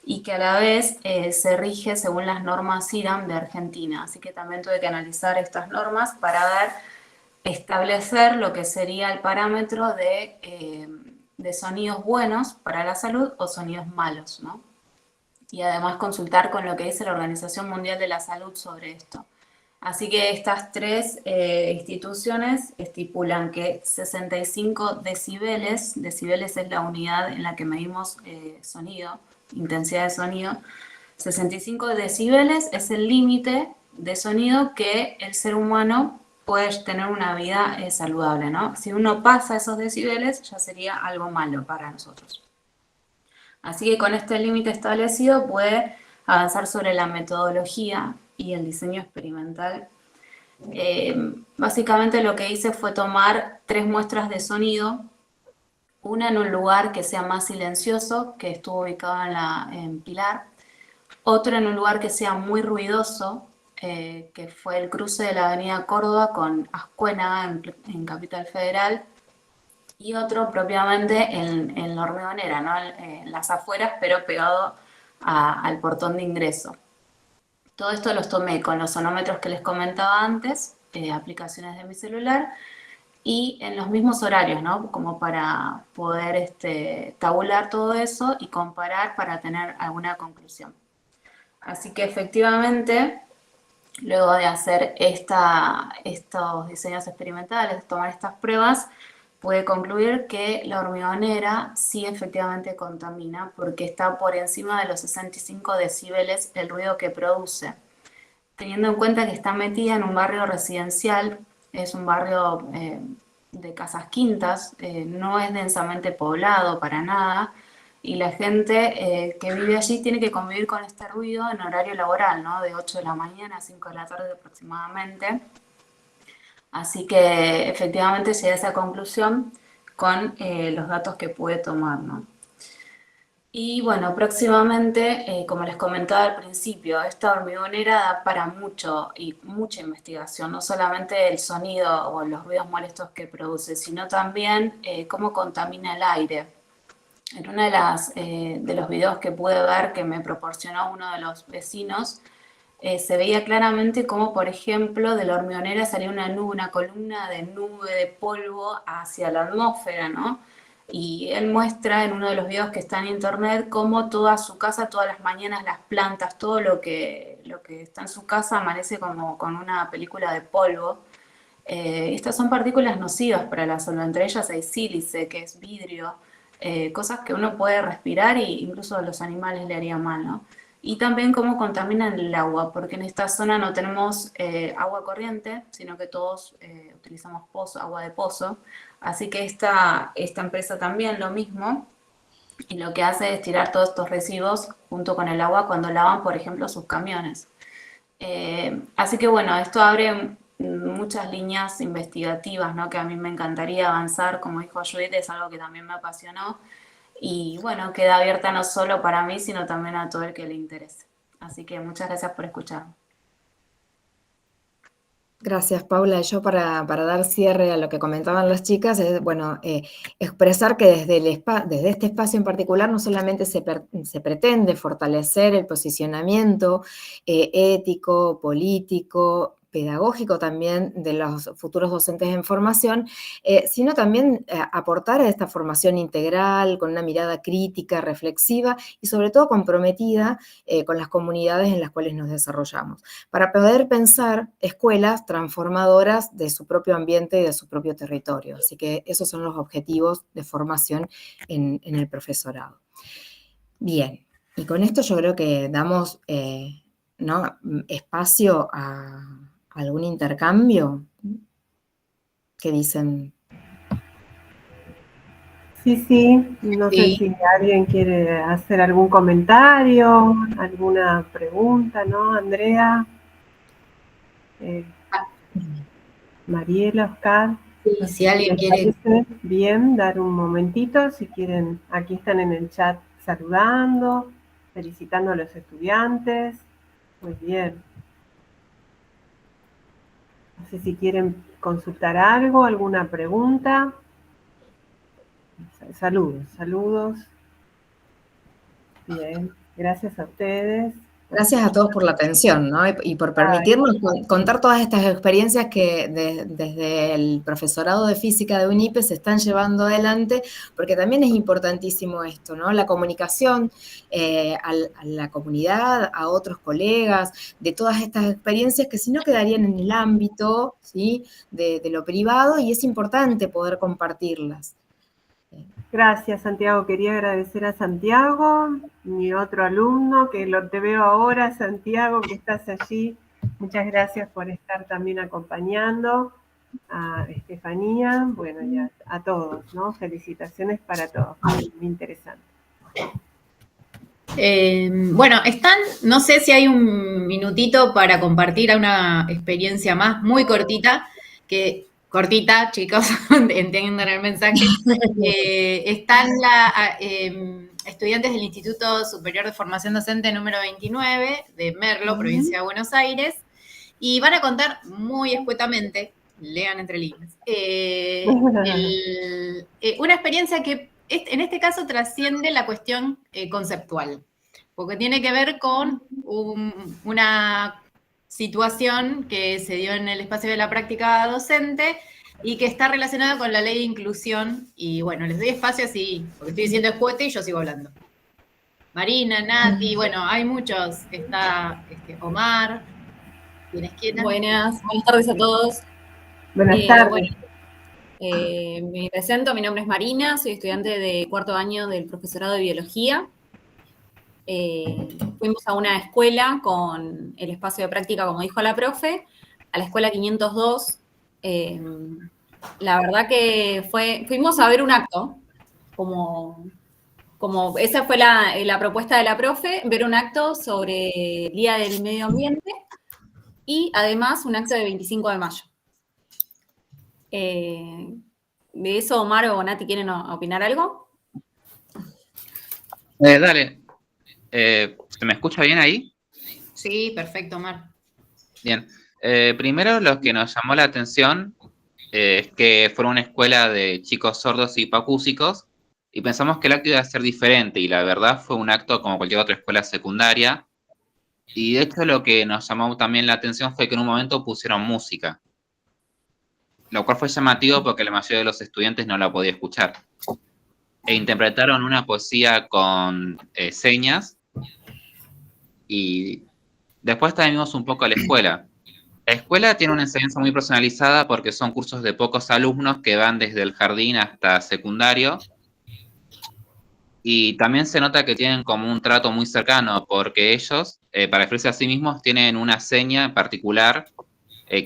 N: y que a la vez se rige según las normas IRAM de Argentina. Así que también tuve que analizar estas normas para establecer lo que sería el parámetro de sonidos buenos para la salud o sonidos malos, ¿no? Y además consultar con lo que dice la Organización Mundial de la Salud sobre esto. Así que estas 3 instituciones estipulan que 65 decibeles es la unidad en la que medimos sonido, intensidad de sonido, 65 decibeles es el límite de sonido que el ser humano puede tener una vida saludable, ¿no? Si uno pasa esos decibeles, ya sería algo malo para nosotros. Así que con este límite establecido puede avanzar sobre la metodología y el diseño experimental. Básicamente lo que hice fue tomar 3 muestras de sonido, una en un lugar que sea más silencioso, que estuvo ubicado en Pilar, otro en un lugar que sea muy ruidoso, que fue el cruce de la avenida Córdoba con Ascuénaga en Capital Federal, y otro propiamente en la hormigonera, ¿no? En las afueras, pero pegado al portón de ingreso. Todo esto los tomé con los sonómetros que les comentaba antes, aplicaciones de mi celular, y en los mismos horarios, ¿no? Como para poder tabular todo eso y comparar para tener alguna conclusión. Así que efectivamente, luego de hacer estos diseños experimentales, tomar estas pruebas, pude concluir que la hormigonera sí efectivamente contamina porque está por encima de los 65 decibeles el ruido que produce. Teniendo en cuenta que está metida en un barrio residencial, es un barrio de casas quintas, no es densamente poblado para nada, y la gente que vive allí tiene que convivir con este ruido en horario laboral, ¿no? De 8 de la mañana a 5 de la tarde aproximadamente. Así que efectivamente llegué a esa conclusión con los datos que pude tomar, ¿no? Y bueno, próximamente, como les comentaba al principio, esta hormigonera da para mucha investigación, no solamente el sonido o los ruidos molestos que produce, sino también cómo contamina el aire. En uno de los videos que pude ver que me proporcionó uno de los vecinos, se veía claramente cómo, por ejemplo, de la hormigonera salía una columna de nube de polvo hacia la atmósfera, ¿no? Y él muestra en uno de los videos que está en internet cómo toda su casa, todas las mañanas, las plantas, todo lo que está en su casa amanece como con una película de polvo. Estas son partículas nocivas para la salud, entre ellas hay sílice, que es vidrio, cosas que uno puede respirar e incluso a los animales le haría mal, ¿no? Y también cómo contaminan el agua, porque en esta zona no tenemos agua corriente, sino que todos utilizamos agua de pozo. Así que esta empresa también lo mismo, y lo que hace es tirar todos estos residuos junto con el agua cuando lavan, por ejemplo, sus camiones. Así que bueno, esto abre muchas líneas investigativas, ¿no? Que a mí me encantaría avanzar, como dijo Judith, es algo que también me apasionó. Y bueno, queda abierta no solo para mí, sino también a todo el que le interese. Así que muchas gracias por escucharme.
L: Gracias, Paula. Yo para dar cierre a lo que comentaban las chicas, es bueno, expresar que desde este espacio en particular no solamente se pretende fortalecer el posicionamiento ético, político, pedagógico también de los futuros docentes en formación, sino también aportar a esta formación integral, con una mirada crítica, reflexiva y sobre todo comprometida con las comunidades en las cuales nos desarrollamos, para poder pensar escuelas transformadoras de su propio ambiente y de su propio territorio. Así que esos son los objetivos de formación en el profesorado. Bien, y con esto yo creo que damos espacio a algún intercambio. ¿Qué dicen?
G: Sí, no sé si alguien quiere hacer algún comentario, alguna pregunta, ¿no? Andrea, Mariela, Oscar.
B: Sí, si alguien quiere.
G: Bien, dar un momentito, si quieren, aquí están en el chat saludando, felicitando a los estudiantes. Muy bien. No sé si quieren consultar algo, alguna pregunta. Saludos. Bien, gracias a ustedes.
L: Gracias a todos por la atención, ¿no? Y por permitirnos contar todas estas experiencias que desde el profesorado de física de UNIPE se están llevando adelante, porque también es importantísimo esto, ¿no? La comunicación a la comunidad, a otros colegas, de todas estas experiencias que si no quedarían en el ámbito, ¿sí? de lo privado, y es importante poder compartirlas.
G: Gracias, Santiago. Quería agradecer a Santiago, mi otro alumno, que te veo ahora, Santiago, que estás allí. Muchas gracias por estar también acompañando a Estefanía, bueno, y a todos, ¿no? Felicitaciones para todos, muy interesante.
B: Bueno, no sé si hay un minutito para compartir una experiencia más, muy cortita, cortita, chicos, entiendan el mensaje. Están estudiantes del Instituto Superior de Formación Docente número 29 de Merlo, provincia de Buenos Aires, y van a contar muy escuetamente lean entre líneas. Una experiencia que en este caso trasciende la cuestión conceptual, porque tiene que ver con una situación que se dio en el espacio de la práctica docente y que está relacionada con la ley de inclusión. Y bueno, les doy espacio así, porque estoy diciendo escuete y yo sigo hablando. Marina, Nati, bueno, hay muchos. Está Omar. ¿Quiénes quieran?
O: Buenas tardes a todos.
G: Buenas tardes.
O: Bueno, me presento, mi nombre es Marina, soy estudiante de cuarto año del profesorado de biología. Fuimos a una escuela con el espacio de práctica, como dijo la profe, a la escuela 502. La verdad que fuimos a ver un acto, como esa fue la propuesta de la profe, ver un acto sobre el Día del Medio Ambiente y además un acto de 25 de mayo. De eso, Omar o Nati, ¿quieren opinar algo?
P: Dale. ¿Se me escucha bien ahí?
B: Sí, perfecto, Omar.
P: Bien. Primero, lo que nos llamó la atención es que fuera una escuela de chicos sordos y hipoacúsicos y pensamos que el acto iba a ser diferente y la verdad fue un acto como cualquier otra escuela secundaria. Y de hecho lo que nos llamó también la atención fue que en un momento pusieron música, lo cual fue llamativo porque la mayoría de los estudiantes no la podía escuchar. E interpretaron una poesía con señas y después también vimos un poco a la escuela. La escuela tiene una enseñanza muy personalizada porque son cursos de pocos alumnos que van desde el jardín hasta secundario. Y también se nota que tienen como un trato muy cercano porque ellos, para referirse a sí mismos, tienen una seña en particular,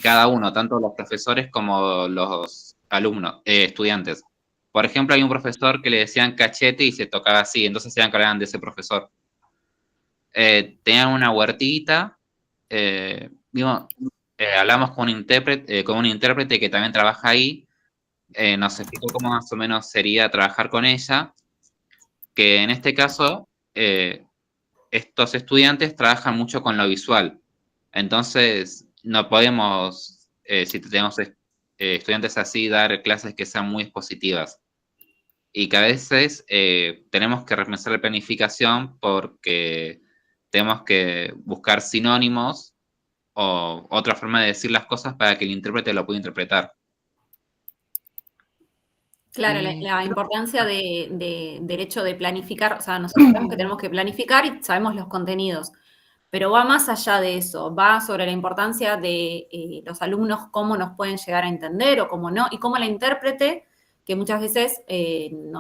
P: cada uno, tanto los profesores como los alumnos, estudiantes. Por ejemplo, hay un profesor que le decían cachete y se tocaba así, entonces se hablaban de ese profesor. Tenían una huertita, hablamos con un intérprete que también trabaja ahí, nos explicó cómo más o menos sería trabajar con ella, que en este caso estos estudiantes trabajan mucho con lo visual, entonces no podemos, si tenemos estudiantes así, dar clases que sean muy expositivas. Y que a veces tenemos que repensar la planificación porque tenemos que buscar sinónimos o otra forma de decir las cosas para que el intérprete lo pueda interpretar.
O: Claro, la importancia del hecho de planificar, o sea, nosotros sabemos que tenemos que planificar y sabemos los contenidos, pero va más allá de eso, va sobre la importancia de los alumnos, cómo nos pueden llegar a entender o cómo no, y cómo la intérprete, que muchas veces en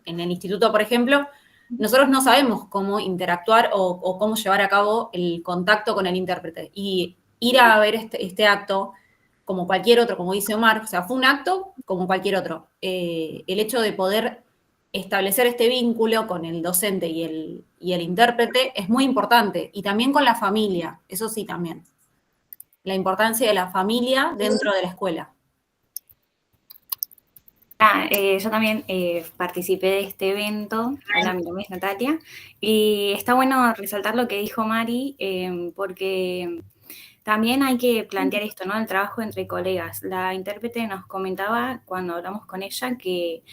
O: el instituto, por ejemplo, nosotros no sabemos cómo interactuar o cómo llevar a cabo el contacto con el intérprete. Y ir a ver este acto como cualquier otro, como dice Omar, o sea, fue un acto como cualquier otro. El hecho de poder establecer este vínculo con el docente y el intérprete es muy importante, y también con la familia, eso sí también. La importancia de la familia dentro de la escuela.
Q: Yo también participé de este evento. Hola, mi nombre es Natalia. Y está bueno resaltar lo que dijo Mari, porque también hay que plantear esto, ¿no? El trabajo entre colegas. La intérprete nos comentaba cuando hablamos con ella que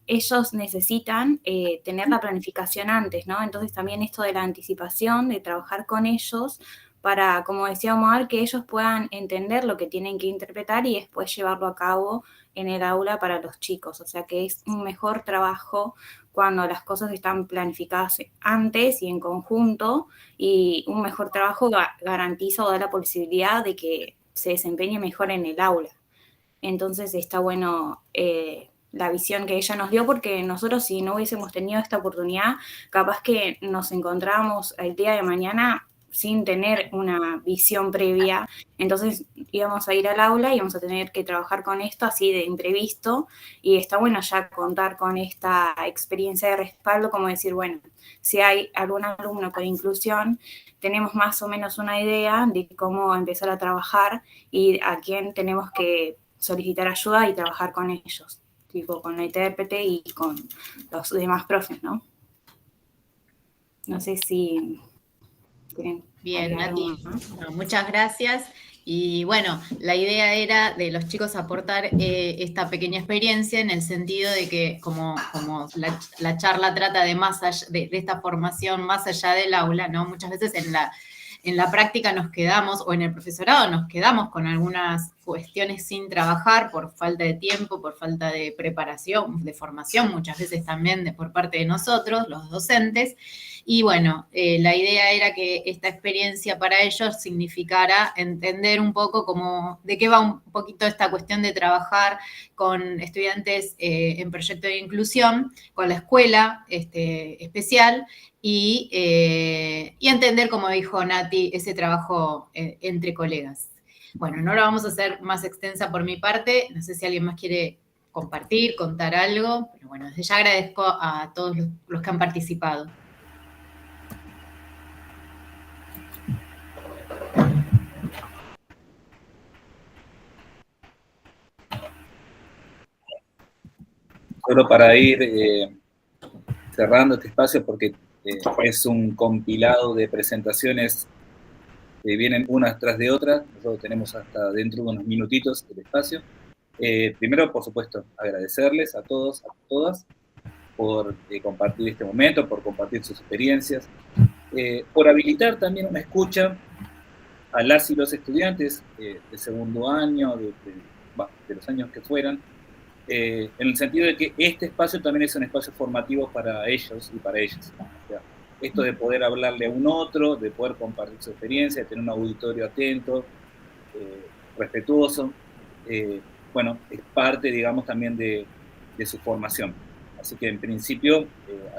Q: ellos necesitan tener la planificación antes, ¿no? Entonces también esto de la anticipación, de trabajar con ellos para, como decía Omar, que ellos puedan entender lo que tienen que interpretar y después llevarlo a cabo en el aula para los chicos. O sea que es un mejor trabajo cuando las cosas están planificadas antes y en conjunto, y un mejor trabajo garantiza o da la posibilidad de que se desempeñe mejor en el aula. Entonces está bueno la visión que ella nos dio, porque nosotros, si no hubiésemos tenido esta oportunidad, capaz que nos encontramos el día de mañana sin tener una visión previa, entonces íbamos a ir al aula y íbamos a tener que trabajar con esto así de imprevisto, y está bueno ya contar con esta experiencia de respaldo, como decir, bueno, si hay algún alumno con inclusión, tenemos más o menos una idea de cómo empezar a trabajar y a quién tenemos que solicitar ayuda y trabajar con ellos, tipo con la intérprete y con los demás profes, ¿no? No sé si
B: Bien, Nati, bueno, muchas gracias. Y bueno, la idea era de los chicos aportar esta pequeña experiencia en el sentido de que como la charla trata de más allá, de esta formación más allá del aula, ¿no? Muchas veces en la práctica nos quedamos, o en el profesorado nos quedamos con algunas cuestiones sin trabajar por falta de tiempo, por falta de preparación, de formación, muchas veces también por parte de nosotros, los docentes. Y bueno, la idea era que esta experiencia para ellos significara entender un poco de qué va un poquito esta cuestión de trabajar con estudiantes en proyecto de inclusión, con la escuela especial, y entender, como dijo Nati, ese trabajo entre colegas. Bueno, no lo vamos a hacer más extensa por mi parte, no sé si alguien más quiere compartir, contar algo, pero bueno, desde ya agradezco a todos los que han participado.
A: Solo para ir cerrando este espacio, porque es un compilado de presentaciones que vienen unas tras de otras. Nosotros tenemos hasta dentro de unos minutitos el espacio. Primero, por supuesto, agradecerles a todos, a todas, por compartir este momento, por compartir sus experiencias, por habilitar también una escucha a las y los estudiantes de segundo año, de los años que fueran, en el sentido de que este espacio también es un espacio formativo para ellos y para ellas. O sea, esto de poder hablarle a un otro, de poder compartir su experiencia, de tener un auditorio atento, respetuoso, bueno, es parte, digamos, también de su formación. Así que, en principio,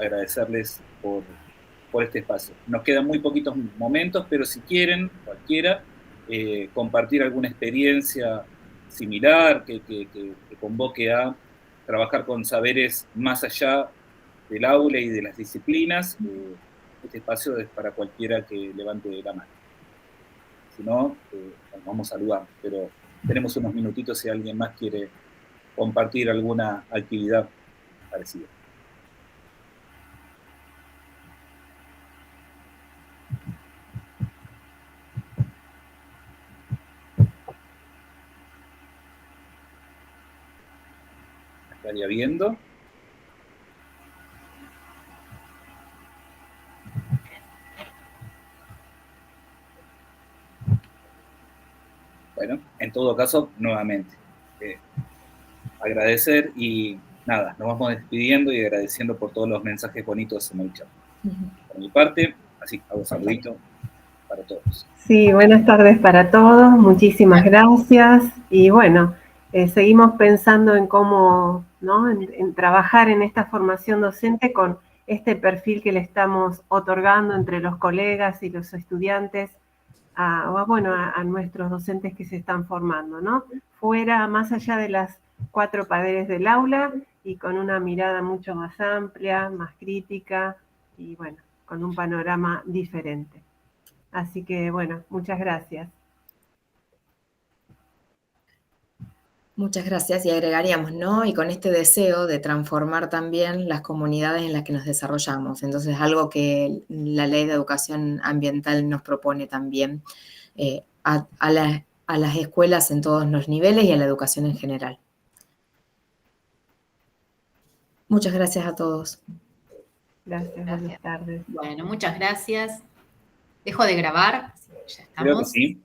A: agradecerles por este espacio. Nos quedan muy poquitos momentos, pero si quieren, cualquiera, compartir alguna experiencia similar que convoque a trabajar con saberes más allá del aula y de las disciplinas, este espacio es para cualquiera que levante la mano. Si no, nos vamos saludando, pero tenemos unos minutitos si alguien más quiere compartir alguna actividad parecida. Estaría viendo. Bueno, en todo caso, nuevamente, agradecer y nada, nos vamos despidiendo y agradeciendo por todos los mensajes bonitos en el chat. Por mi parte, así, hago un saludito para todos.
G: Sí, buenas tardes para todos, muchísimas gracias. Y bueno, seguimos pensando en cómo, ¿no?, en trabajar en esta formación docente con este perfil que le estamos otorgando entre los colegas y los estudiantes, a nuestros docentes que se están formando, ¿no? Fuera, más allá de las 4 paredes del aula y con una mirada mucho más amplia, más crítica y bueno, con un panorama diferente. Así que bueno, muchas gracias.
L: Muchas gracias, y agregaríamos, ¿no? Y con este deseo de transformar también las comunidades en las que nos desarrollamos. Entonces, algo que la Ley de Educación Ambiental nos propone también a las escuelas en todos los niveles y a la educación en general. Muchas gracias a todos.
G: Gracias, buenas tardes.
B: Bueno, muchas gracias. Dejo de grabar, ya estamos.
A: Creo que sí.